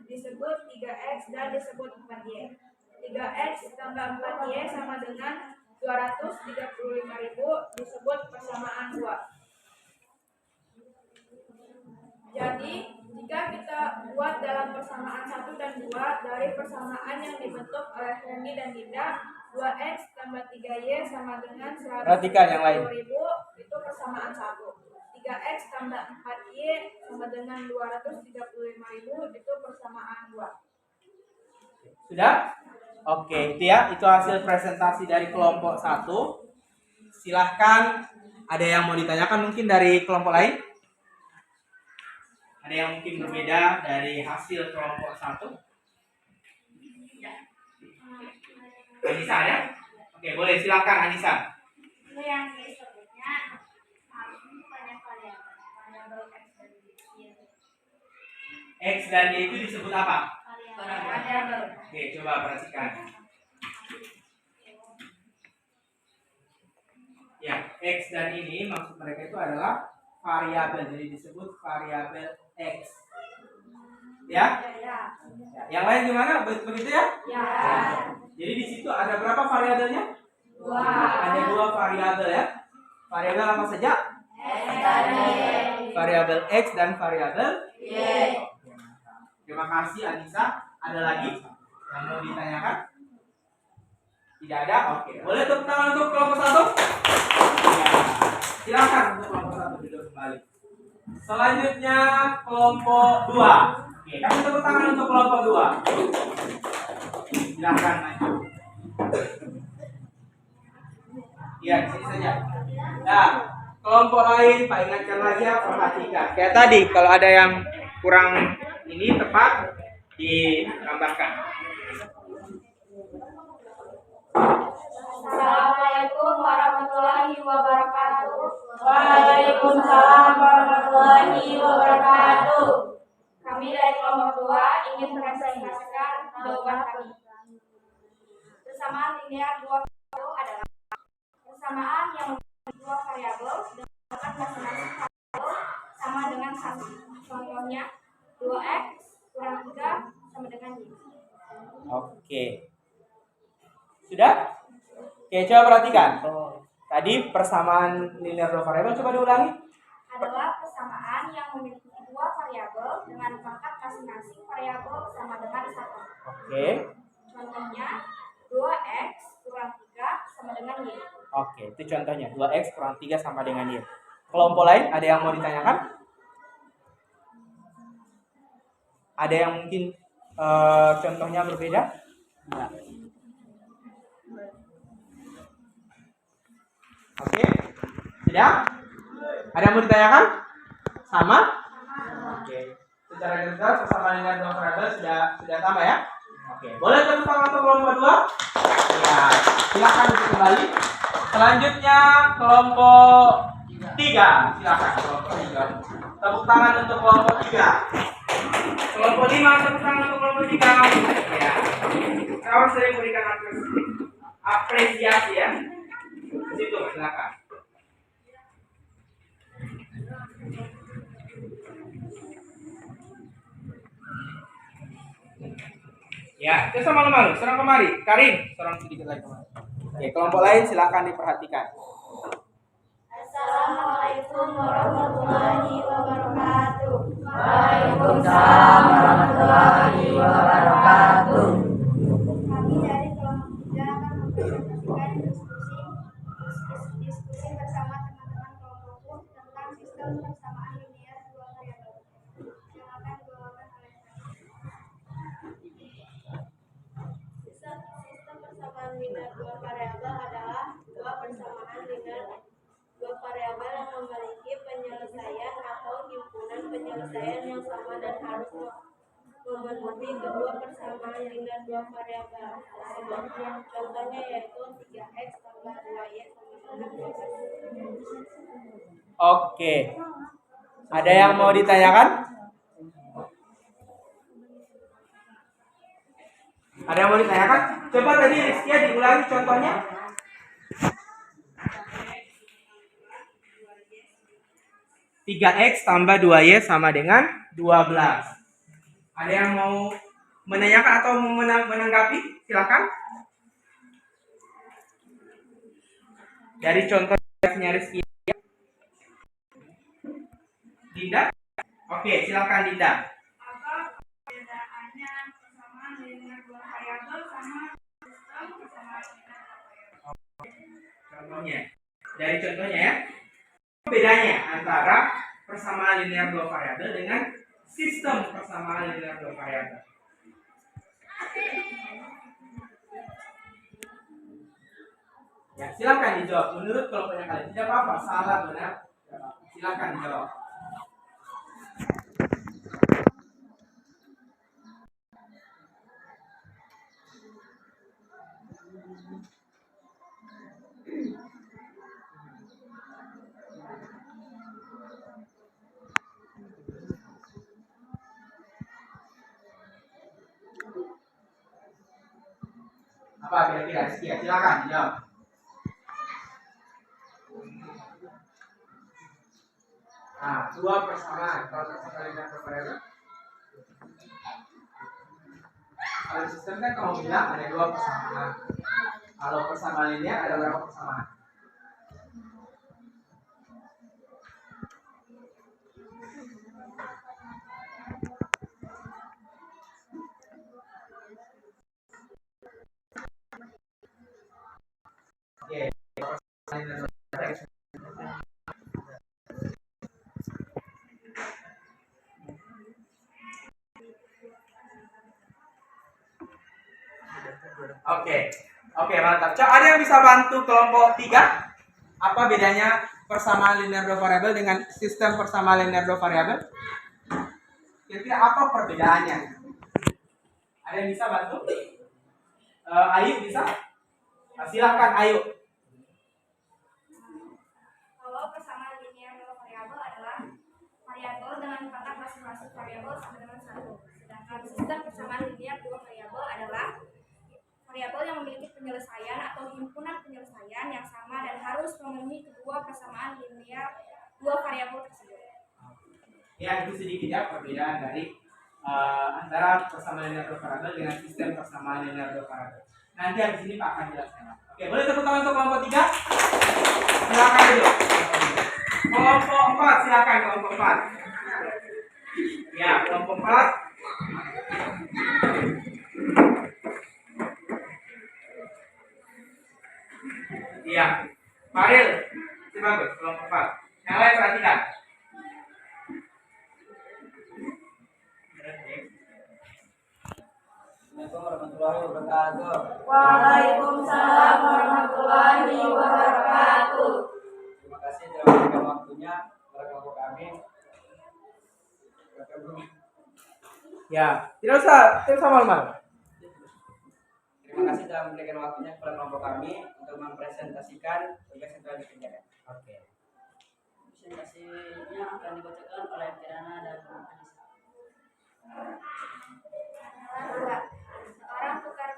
disebut 3X dan disebut 4Y. 3X tambah 4Y sama dengan Rp235.000 disebut persamaan 2. Jadi, jika kita buat dalam persamaan 1 dan 2 dari persamaan yang dibentuk oleh Randy dan Dinda, 2X tambah 3Y sama dengan Perhatikan yang lain. Rp170.000 itu persamaan 1. 3X tambah 4Y sama dengan Rp235.000 itu persamaan 2. Sudah? Oke, itu ya. Itu hasil presentasi dari kelompok 1. Silahkan, ada yang mau ditanyakan mungkin dari kelompok lain? Ada yang mungkin berbeda dari hasil kelompok 1? Anissa ya? Oke, boleh silakan Anissa. Itu yang disebutnya banyak variabel X dan Y itu disebut apa? variabel. Oke, coba perhatikan. Ya, X dan ini maksud mereka itu adalah variabel, jadi disebut variabel X. Ya? Ya. Yang lain gimana? Begitu ya? Ya. Jadi di situ ada berapa variabelnya? 2. Ada 2 variabel ya. Variabel apa saja? X dan Y. Variabel X dan variabel Y. Terima kasih Anissa. Ada lagi yang mau ditanyakan? Tidak ada? Oke. Boleh tepuk tangan untuk kelompok 1? Ya. Silakan untuk kelompok 1 duduk kembali. Selanjutnya kelompok 2. Oke, kasih tepuk tangan untuk kelompok 2. Silakan maju. Iya, di sini saja. Nah, kelompok lain Pak ingatkan lagi ya, perhatikan. Kayak tadi kalau ada yang kurang ini tepat ditambahkan. Assalamualaikum warahmatullahi wabarakatuh. Waalaikumsalam warahmatullahi wabarakatuh. Kami dari kelompok 2 ingin mempresentasikan jawaban kami. Persamaan linear 2 variabel adalah persamaan yang memiliki 2 variabel dengan masing-masing variabel sama dengan 1. Contohnya 2X kurang 3 sama dengan Y. Oke. Sudah? Oke, coba perhatikan. Tadi persamaan linear 2 variabel coba diulangi. Adalah persamaan yang memiliki 2 variabel dengan pangkat masing-masing variabel sama dengan 1. Oke. Contohnya 2X kurang 3 sama dengan Y. Oke, itu contohnya 2X kurang 3 sama dengan Y. Kelompok lain ada yang mau ditanyakan? Ada yang mungkin contohnya berbeda? Enggak. Oke. Sudah? Ada yang mau ditanyakan? Sama? Oke. Secara garis persamaan dengan 2 variabel sudah sama ya? Oke. Boleh tepuk tangan untuk kelompok 2? Ya, silakan duduk kembali. Selanjutnya kelompok 3. Silakan kelompok 3. Tepuk tangan untuk kelompok 3. Kelompok 5 tepuk tangan untuk kelompok 3. Ya. Harus saya berikan apresiasi ya. Situ silakan. Ya, kita malu-malu, serang kemari. Karin, serang sedikit lagi kemari. Oke, kelompok lain silakan diperhatikan. Assalamualaikum warahmatullahi wabarakatuh. Waalaikumsalam warahmatullahi wabarakatuh. Kami dari kelompok 3 akan mempresentasikan diskusi bersama teman-teman kelompokku tentang sistem persamaan linear dua variabel. Silakan dibawakan oleh Sistem persamaan linear dua variabel adalah dua persamaan linear dua variabel yang memiliki penyelesaian atau himpunan penyelesaian yang sama dan harus memenuhi kedua persamaan linear dua variabel tersebut. Contohnya yaitu 3x tambah 2y sama dengan 12. Oke. Ada yang mau ditanyakan? Ada yang mau ditanyakan? Coba tadi Rizkia diulangi contohnya. 3x tambah 2y sama dengan 12. Ada yang mau menanyakan atau menanggapi? Silakan. Dari contohnya Rizkia. Dinda? Oke, silakan Dinda. Apa perbedaannya persamaan linear dua variabel sama sistem persamaan linear dua variabel? Contohnya. Dari contohnya ya. Bedanya antara persamaan linear dua variabel dengan sistem persamaan linear dua variabel. Ya, silakan dijawab. Menurut kelompoknya kalian tidak apa-apa, salah benar. Silakan dijawab. Apa kira-kira? Rizkia, silakan dijawab. Nah, dua persamaan. Kalau persamaan linear dua variabel, kalau sistem kan kamu bilang ada dua persamaan. Kalau persamaan linear ada berapa persamaan? Oke. Oke, mantap. Coba ada yang bisa bantu kelompok 3? Apa bedanya persamaan linear dua variabel dengan sistem persamaan linear dua variabel? Kira-kira apa perbedaannya? Ada yang bisa bantu? Ayu bisa? Silakan Ayu. Kalau persamaan linear dua variabel adalah variabel dengan kata masing-masing variabel sama dengan 1. Sedangkan sistem persamaan linear dua variabel adalah variabel yang memiliki penyelesaian atau himpunan penyelesaian yang sama dan harus memenuhi kedua persamaan linear dua variabel tersebut. Ya, itu sedikit ya perbedaan dari antara persamaan linear dua variabel dengan sistem persamaan linear dua variabel. Nanti habis ini Pak akan jelaskan. Oke, boleh tepuk tangan untuk kelompok 3? Silakan dulu. Kelompok 4, silakan kelompok 4. Ya, kelompok 4. Iya. Faril, bagus kelompok 4. Yang lain perhatikan. Assalamualaikum warahmatullahi wabarakatuh. Waalaikumsalam warahmatullahi wabarakatuh. Terima kasih telah memberikan waktunya kepada kelompok kami. Ya, tidak usah malu-malu. Terima kasih telah memberikan waktunya kepada kelompok kami untuk mempresentasikan tugas yang telah dikerjakan. Oke. Presentasinya akan dibacakan oleh Kirana dan Anissa. Seorang tukang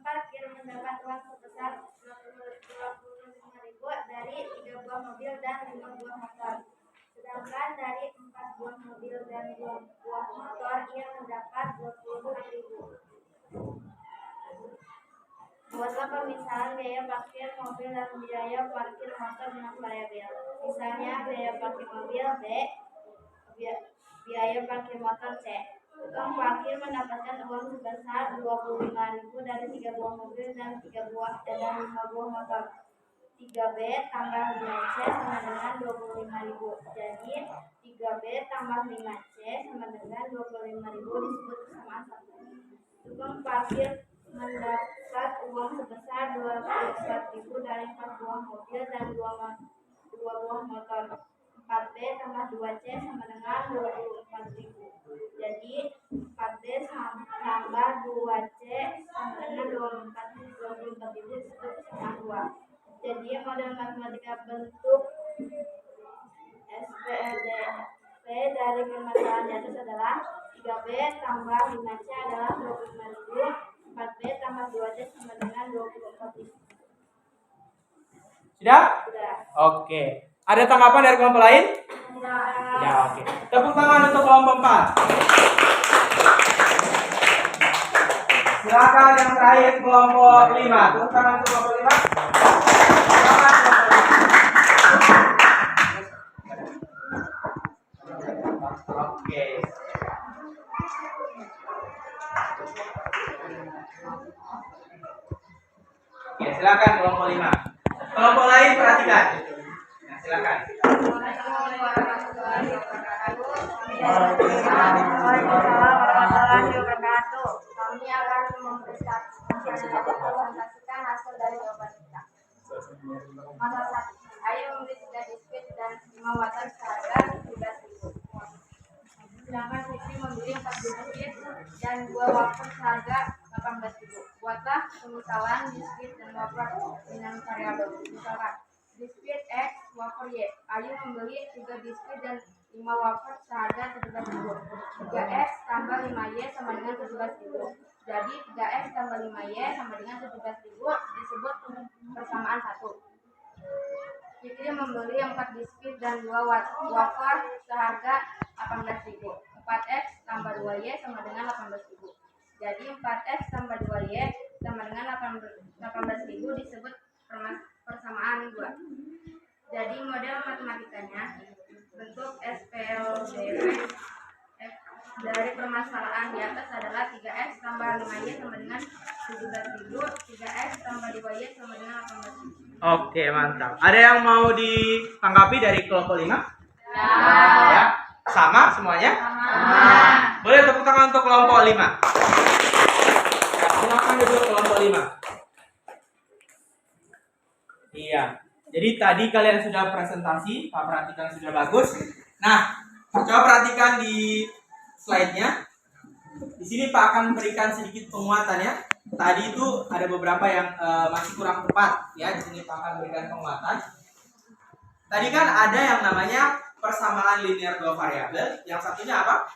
parkir mendapat uang sebesar 25.000 dari 3 buah mobil dan 5 buah motor. Sedangkan dari 4 buah mobil dan 2 buah motor ia mendapat 26.000. Buatlah pemisahan biaya parkir mobil dan biaya parkir motor dengan variabel. Misalnya biaya parkir mobil B, biaya parkir motor C. Tukang parkir mendapatkan uang sebesar 25.000 dari 3 buah mobil dan 5 buah motor. 3B tambah 5C sama dengan 25.000. Jadi 3B tambah 5C sama dengan 25.000 disebut kesamaan satu. Tukang parkir mendapat uang sebesar 24.000 dari 4 buah mobil dan 2 buah motor. 4B tambah 2C sama dengan 24.000. Jadi 4B tambah 2C sama dengan 24.000 disebut kesamaan 2. Jadi model matematika bentuk SPLDP dari permasalahan di atas adalah 3B tambah 5C adalah 25.000, 4B tambah 2C sama dengan 24.000. Sudah? Sudah. Oke. Ada tanggapan dari kelompok lain? Sudah. Ya, oke. Tepuk tangan untuk kelompok 4. Silakan yang terakhir kelompok 5. Tepuk tangan untuk kelompok 5. Silakan kelompok 5. Oke. Ya, silakan kelompok 5. Kelompok lain perhatikan. Ya, silakan. Kami akan mempresentasikan hasil dari jawaban kita. Masalah 1. Ayo membeli 3 biskuit dan 5 wafer seharga 17.000. Sedangkan Fikri membeli 4 biskuit dan 2 wafer seharga 18.000. Buatlah pemisahan biskuit dan wafer dengan variabel. Misalkan biskuit X, wafer Y. Ayu membeli 3 biskuit dan 5 wafer seharga 17.000. 3X tambah 5Y sama dengan 17.000. Jadi 3X tambah 5Y sama dengan 17.000 disebut persamaan 1. Fikri membeli 4 biskuit dan 2 wafer seharga 18.000. 4X tambah 2Y sama dengan 18.000. Jadi 4X tambah 2Y sama dengan 18.000 disebut persamaan 2. Jadi model matematikanya bentuk SPLDP dari permasalahan di atas adalah 3X tambah 5Y sama dengan 17.000, 3X tambah 2Y sama dengan 18.000. Oke, mantap. Ada yang mau ditanggapi dari kelompok 5? Ya. Sama semuanya? Sama. Boleh tepuk tangan untuk kelompok 5. Ya, silakan duduk kelompok 5. Iya. Jadi tadi kalian sudah presentasi, Pak perhatikan sudah bagus. Nah, coba perhatikan di slide-nya. Di sini Pak akan memberikan sedikit penguatan ya. Tadi itu ada beberapa yang masih kurang tepat ya. Di sini Pak akan memberikan penguatan. Tadi kan ada yang namanya persamaan linear dua variabel. Yang satunya apa?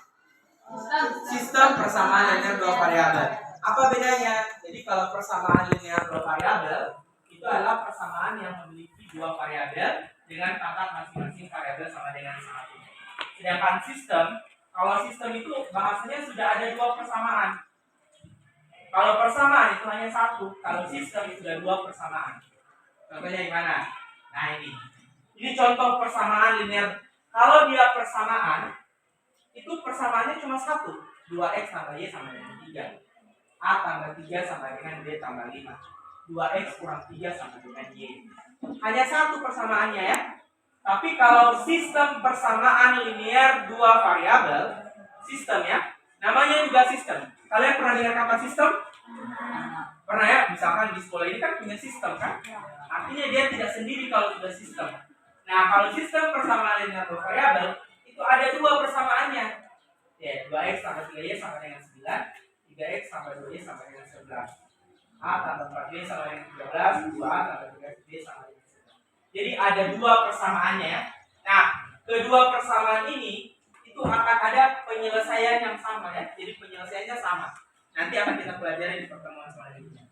Sistem persamaan linear dua variabel. Apa bedanya? Jadi kalau persamaan linear dua variabel itu adalah persamaan yang memiliki dua variabel dengan pangkat masing-masing variabel sama dengan 1. Sedangkan sistem, kalau sistem itu bahasanya sudah ada dua persamaan. Kalau persamaan itu hanya 1, kalau sistem itu sudah 2 persamaan. Contohnya gimana? Nah ini contoh persamaan linear. Kalau dia persamaan, itu persamaannya cuma 1. 2X tambah Y sama dengan 3. A tambah 3 sama dengan B tambah 5. 2X kurang 3 sama dengan Y. Hanya 1 persamaannya ya. Tapi kalau sistem persamaan linear dua variabel, sistem ya, namanya juga sistem. Kalian pernah dengar kata sistem? Pernah ya? Misalkan di sekolah ini kan punya sistem kan? Artinya dia tidak sendiri kalau sudah sistem. Nah, kalau sistem persamaan linear dua variabel itu ada 2 persamaannya. Ya, 2X tambah 3Y sama dengan 9, 3X tambah 2Y sama dengan 11. A tambah 4Y sama dengan 13, 2A tambah 3Y sama dengan 11. Jadi ada 2 persamaannya ya. Nah, kedua persamaan ini itu akan ada penyelesaian yang sama ya. Jadi penyelesaiannya sama. Nanti akan kita pelajari di pertemuan selanjutnya.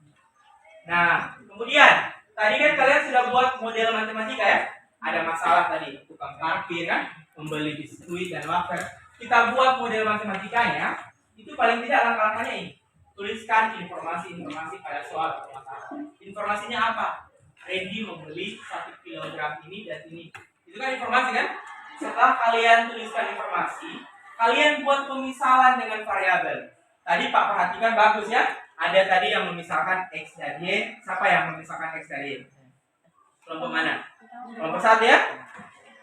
Nah, kemudian tadi kan kalian sudah buat model matematika ya. Ada masalah tadi, tukang parkir kan, membeli biskuit dan wafer. Kita buat model matematikanya, itu paling tidak langkah-langkahnya ini. tuliskan informasi-informasi pada soal atau masalah. Informasinya apa? Randy membeli 1 kilogram ini dan ini. Itu kan informasi kan? Setelah kalian tuliskan informasi, kalian buat pemisalan dengan variabel. Tadi Pak perhatikan bagus ya. Ada tadi yang memisahkan X dan Y. Siapa yang memisahkan X dan Y? Kelompok mana? Kelompok 1 ya?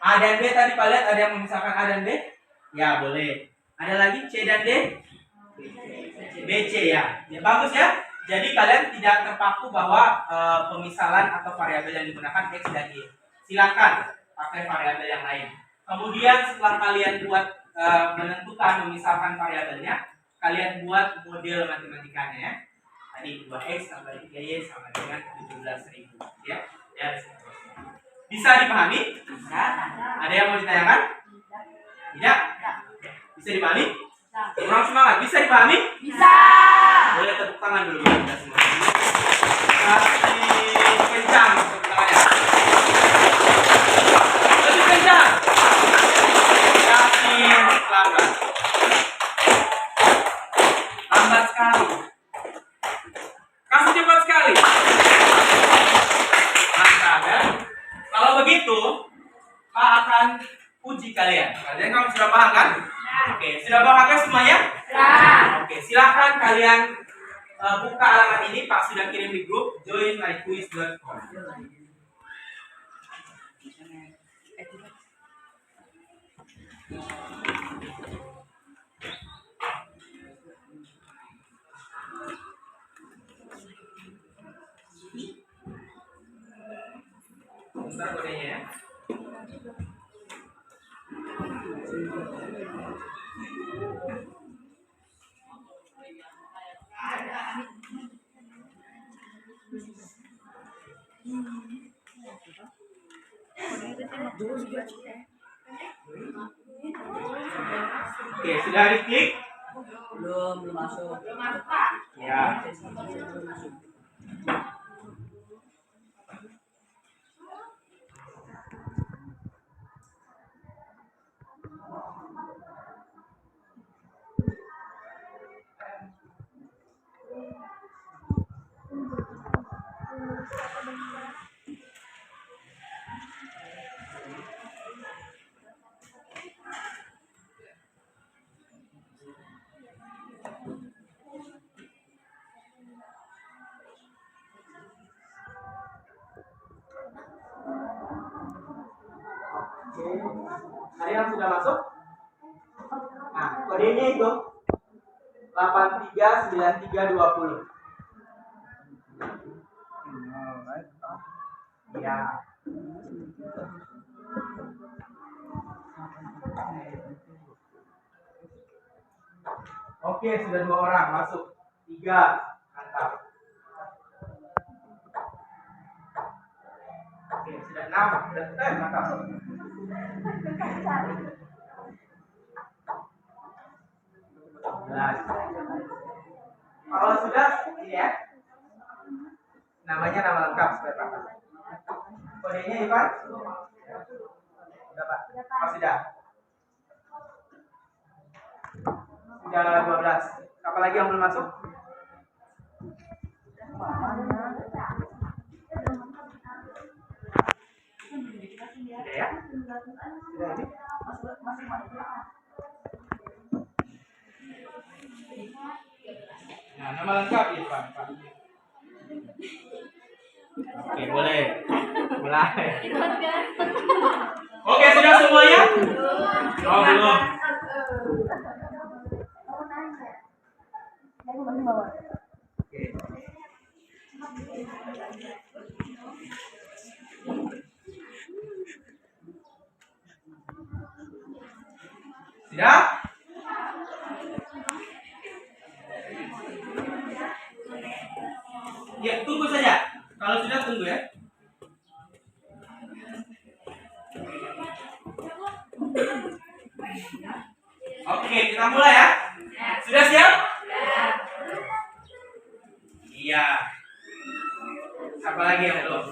A dan B tadi Pak lihat ada yang memisahkan A dan B? Ya boleh. Ada lagi C dan D? BC ya. Ya bagus ya. Jadi kalian tidak terpaku bahwa pemisalan atau variabel yang digunakan X dan Y. Silakan pakai variabel yang lain. Kemudian setelah kalian buat menentukan memisahkan variabelnya, kalian buat model matematikanya ya. Tadi 2X tambah 3Y sama dengan 17.000 ya. Ya, bisa dipahami? Ada yang mau ditanyakan? Tidak? Bisa dipahami? Kurang semangat, bisa dipahami? Bisa. Boleh tepuk tangan dulu buat kita semua. Kasih kencang tepuk tangannya. Lebih kencang. Kasih lambat. Lambat sekali. Kasih cepat sekali. Mantap ya. Kalau begitu, Pak akan uji kalian. Kalian kamu sudah paham kan? Oke, sudah paham semuanya? Oke, silakan kalian buka alamat ini. Pak sudah kirim di grup joinmyquiz.com. Bentar kodenya ya. Oke, sudah diklik? Belum masuk. Ya. Ada yang sudah masuk? Nah, kodenya itu 839320. Ya. Oke, sudah 2 orang masuk. 3. Mantap. Oke, sudah 6. Sudah mantap. Kalau sudah, ini ya. Namanya nama lengkap supaya paham. Kodenya Ivan? Sudah Pak? Oh, sudah. Sudah 12. Apa lagi yang belum masuk? Sudah ya? Sudah ini? Nah, nama lengkap Ivan, Pak. Oke, boleh. Mulai. Oke, sudah semuanya? Oh, belum. Oke. Sudah? Ya, tunggu saja. Kalau sudah tunggu ya. Oke, kita mulai ya. Sudah siap? Iya. Apa lagi yang belum?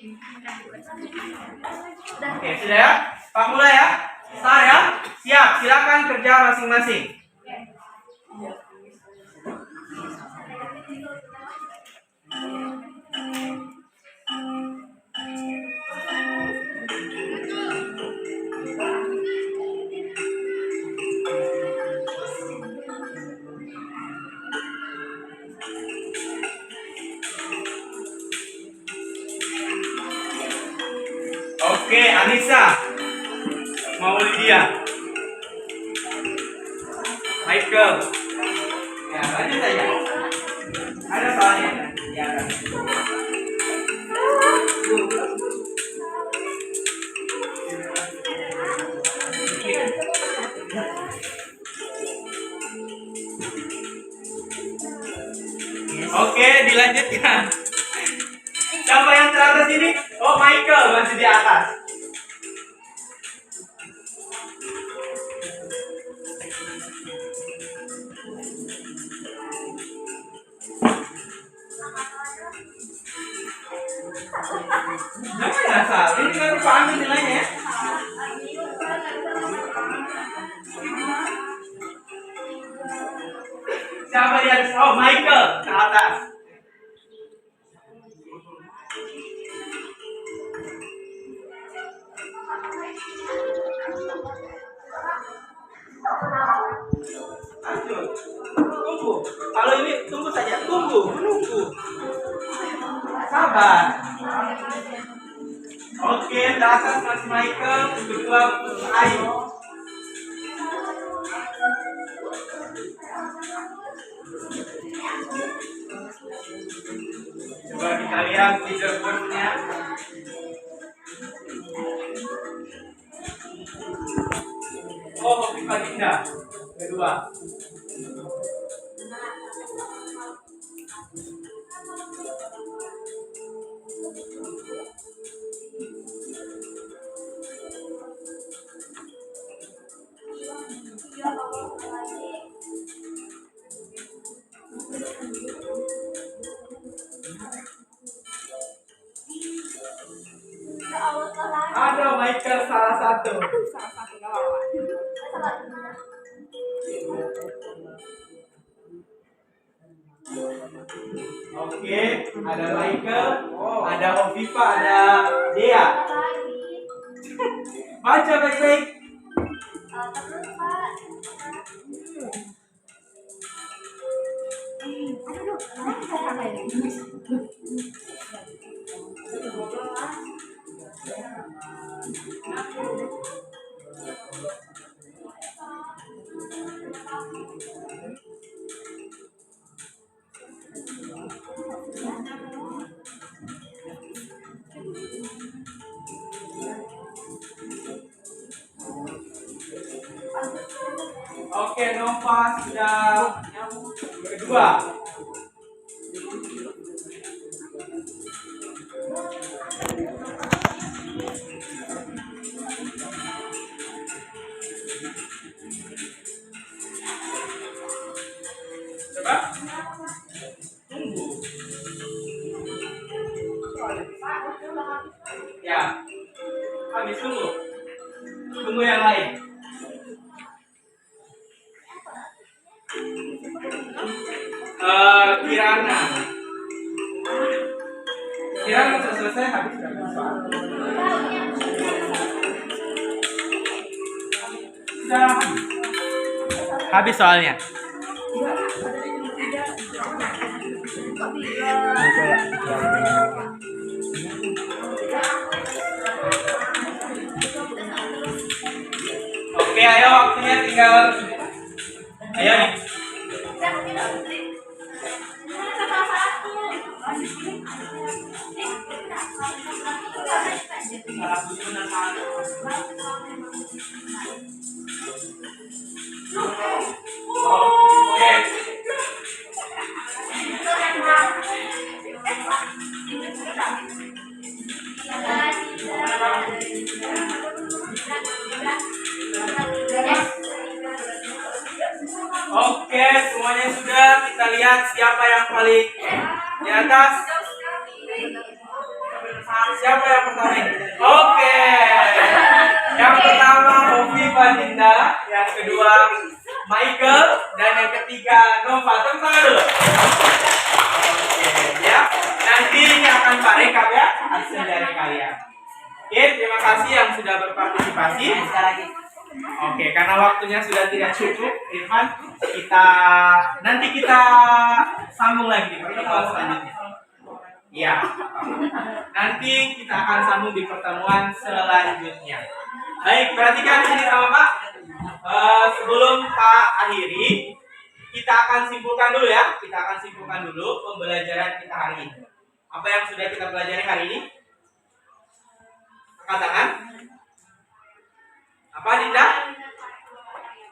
Oke, sudah ya? Pak mulai ya? Start ya? Siap, silakan kerja masing-masing. Oke, Anissa, Maulidia, Michael. Ya, lanjut saja. Ada soalnya? Ya, ada. Oke, dilanjutkan. Siapa yang teratas ini? Oh, Michael masih di atas. Jangan ya, Sal. Ini kan ambil nilainya ya. Siapa di atas? Oh, Michael ke atas. Lanjut. Tunggu. Kalau ini tunggu saja. Tunggu. Menunggu. Sabar. Oke, di atas Mas Michael. Kedua Ayu. Coba kita lihat leaderboardnya. Oh, Viva Dinda. Kedua. Ada Michael salah satu. Oke, ada Michael, ada Oviva, ada Dea. Baca baik-baik. Oke, Nova sudah kedua. Coba. Tunggu. Ya. Habis tunggu. Tunggu yang lain. Kirana. Kirana sudah selesai habis sudah habis soalnya. Oke, ayo waktunya tinggal. Ayo nih. Oke, semuanya sudah. Kita lihat siapa yang paling di atas. Siapa yang pertama ini? Oke. Yang pertama Hovifa Dinda, yang kedua Michael, dan yang ketiga Nova. Tepuk tangan dulu. Oke, ya. Nanti ini akan Pak rekap ya hasil dari kalian. Oke, terima kasih yang sudah berpartisipasi. Oke, karena waktunya sudah tidak cukup, Irfan, nanti kita sambung lagi di pertemuan selanjutnya. Iya. Nanti kita akan sambung di pertemuan selanjutnya. Baik, perhatikan sini sama Pak. Sebelum Pak akhiri, kita akan simpulkan dulu ya. Kita akan simpulkan dulu pembelajaran kita hari ini. Apa yang sudah kita pelajari hari ini? Angkat tangan. Apa Dinda?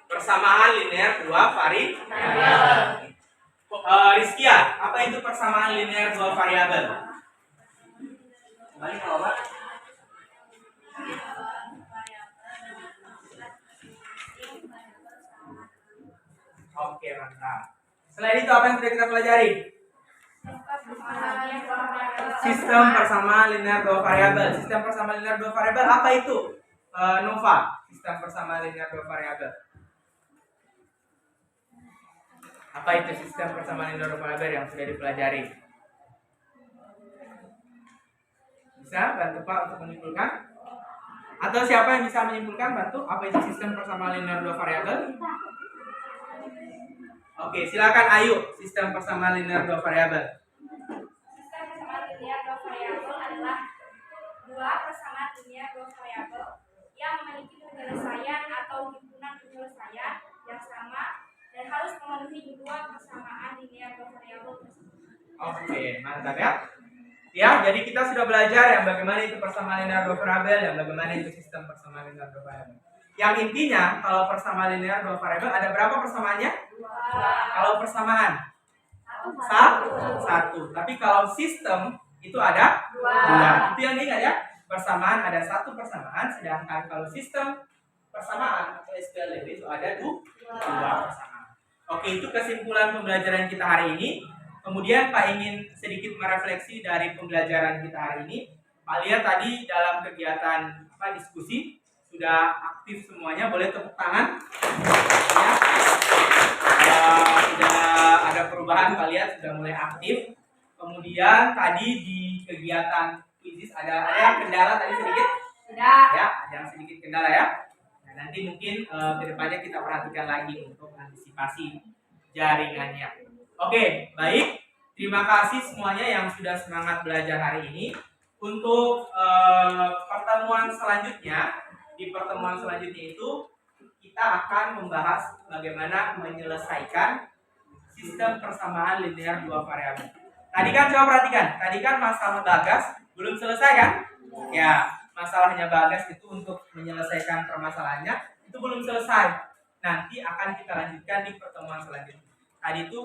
Persamaan linear dua variabel. Rizkia, apa itu persamaan linear dua variabel? Kembali ke bawah. Oke, mantap. Selain itu apa yang sudah kita pelajari? Sistem persamaan linear dua variabel. Sistem persamaan linear dua variabel apa itu? Nova, sistem persamaan linear dua variabel. Apa itu sistem persamaan linear dua variabel yang sudah dipelajari? Bisa bantu Pak untuk menyimpulkan? Atau siapa yang bisa menyimpulkan? Bantu. Apa itu sistem persamaan linear dua variabel? Oke, silakan Ayu. Sistem persamaan linear dua variabel. Sistem persamaan linear dua variabel adalah dua persamaan linear dua variabel yang memiliki penyelesaian atau himpunan penyelesaian yang sama dan harus memenuhi dua persamaan linear dua variabel tersebut. Oke, mantap ya. Ya, jadi kita sudah belajar yang bagaimana itu persamaan linear dua variabel, yang bagaimana itu sistem persamaan linear dua variabel. Yang intinya kalau persamaan linear dua variabel ada berapa persamaannya? Kalau persamaan satu. Tapi kalau sistem itu ada dua. Itu yang diingat ya. Persamaan ada satu persamaan, sedangkan kalau sistem persamaan atau SPLDB itu ada dua persamaan. Oke, itu kesimpulan pembelajaran kita hari ini. Kemudian Pak ingin sedikit merefleksi dari pembelajaran kita hari ini. Pak lihat tadi dalam kegiatan diskusi sudah aktif semuanya, boleh tepuk tangan. Ya. Sudah ada perubahan, Pak lihat sudah mulai aktif. Kemudian tadi di kegiatan kuisis ada yang kendala tadi sedikit? Tidak. Ya, ada yang sedikit kendala ya. Nah, nanti mungkin kedepannya kita perhatikan lagi untuk antisipasi jaringannya. Oke, baik. Terima kasih semuanya yang sudah semangat belajar hari ini. Untuk pertemuan selanjutnya, di pertemuan selanjutnya itu kita akan membahas bagaimana menyelesaikan sistem persamaan linear dua variabel. Tadi kan coba perhatikan, tadi kan masalah Bagas belum selesai kan? Ya, masalahnya Bagas itu untuk menyelesaikan permasalahannya itu belum selesai. Nanti akan kita lanjutkan di pertemuan selanjutnya. Tadi itu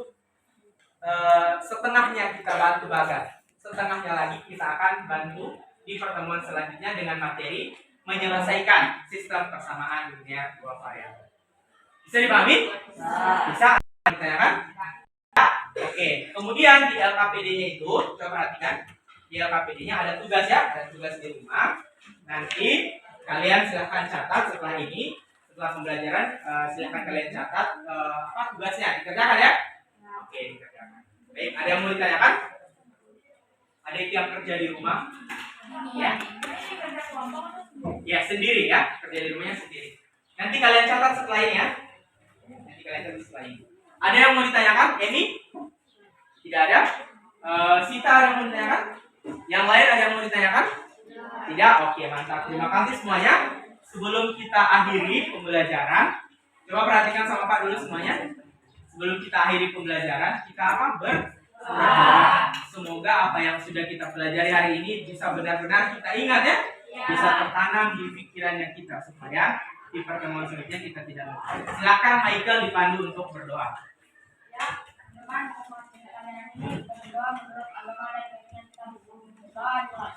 setengahnya kita bantu Bagas, setengahnya lagi kita akan bantu di pertemuan selanjutnya dengan materi menyelesaikan sistem persamaan linear dua variabel. Bisa dipahami? Bisa ditanyakan? Oke, kemudian di LKPD-nya itu coba perhatikan, di LKPD-nya ada tugas ya, ada tugas di rumah. Nanti kalian silahkan catat setelah ini, setelah pembelajaran silahkan kalian catat apa tugasnya, dikerjakan ya? Oke, dikerjakan. Baik, ada yang mau ditanyakan? Ada yang kerja di rumah? Ya. Ya, sendiri ya, kerja di rumahnya sendiri. Nanti kalian catat setelah ini ya. Nanti kalian catat setelah ini. Ada yang mau ditanyakan? Emi? Tidak ada? Sita ada yang mau ditanyakan? Yang lain ada yang mau ditanyakan? Tidak? Oke, mantap. Terima kasih semuanya. Sebelum kita akhiri pembelajaran, coba perhatikan sama Pak dulu semuanya. Sebelum kita akhiri pembelajaran, kita apa? Berdoa. Semoga apa yang sudah kita pelajari hari ini bisa benar-benar kita ingat ya. Bisa tertanam di pikirannya kita supaya di pertemuan selanjutnya kita tidak lupa. Silakan Michael dipandu untuk berdoa. Ya, teman-teman, ini berdoa menurut agama dan keyakinan kita berdoa.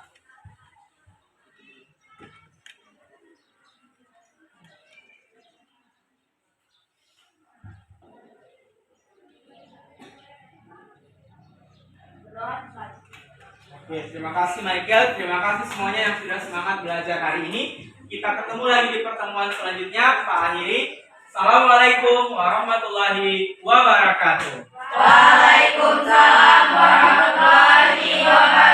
Oke, terima kasih Michael, terima kasih semuanya yang sudah semangat belajar hari ini. Kita ketemu lagi di pertemuan selanjutnya. Pak akhiri. Assalamualaikum warahmatullahi wabarakatuh. Waalaikumsalam warahmatullahi wabarakatuh.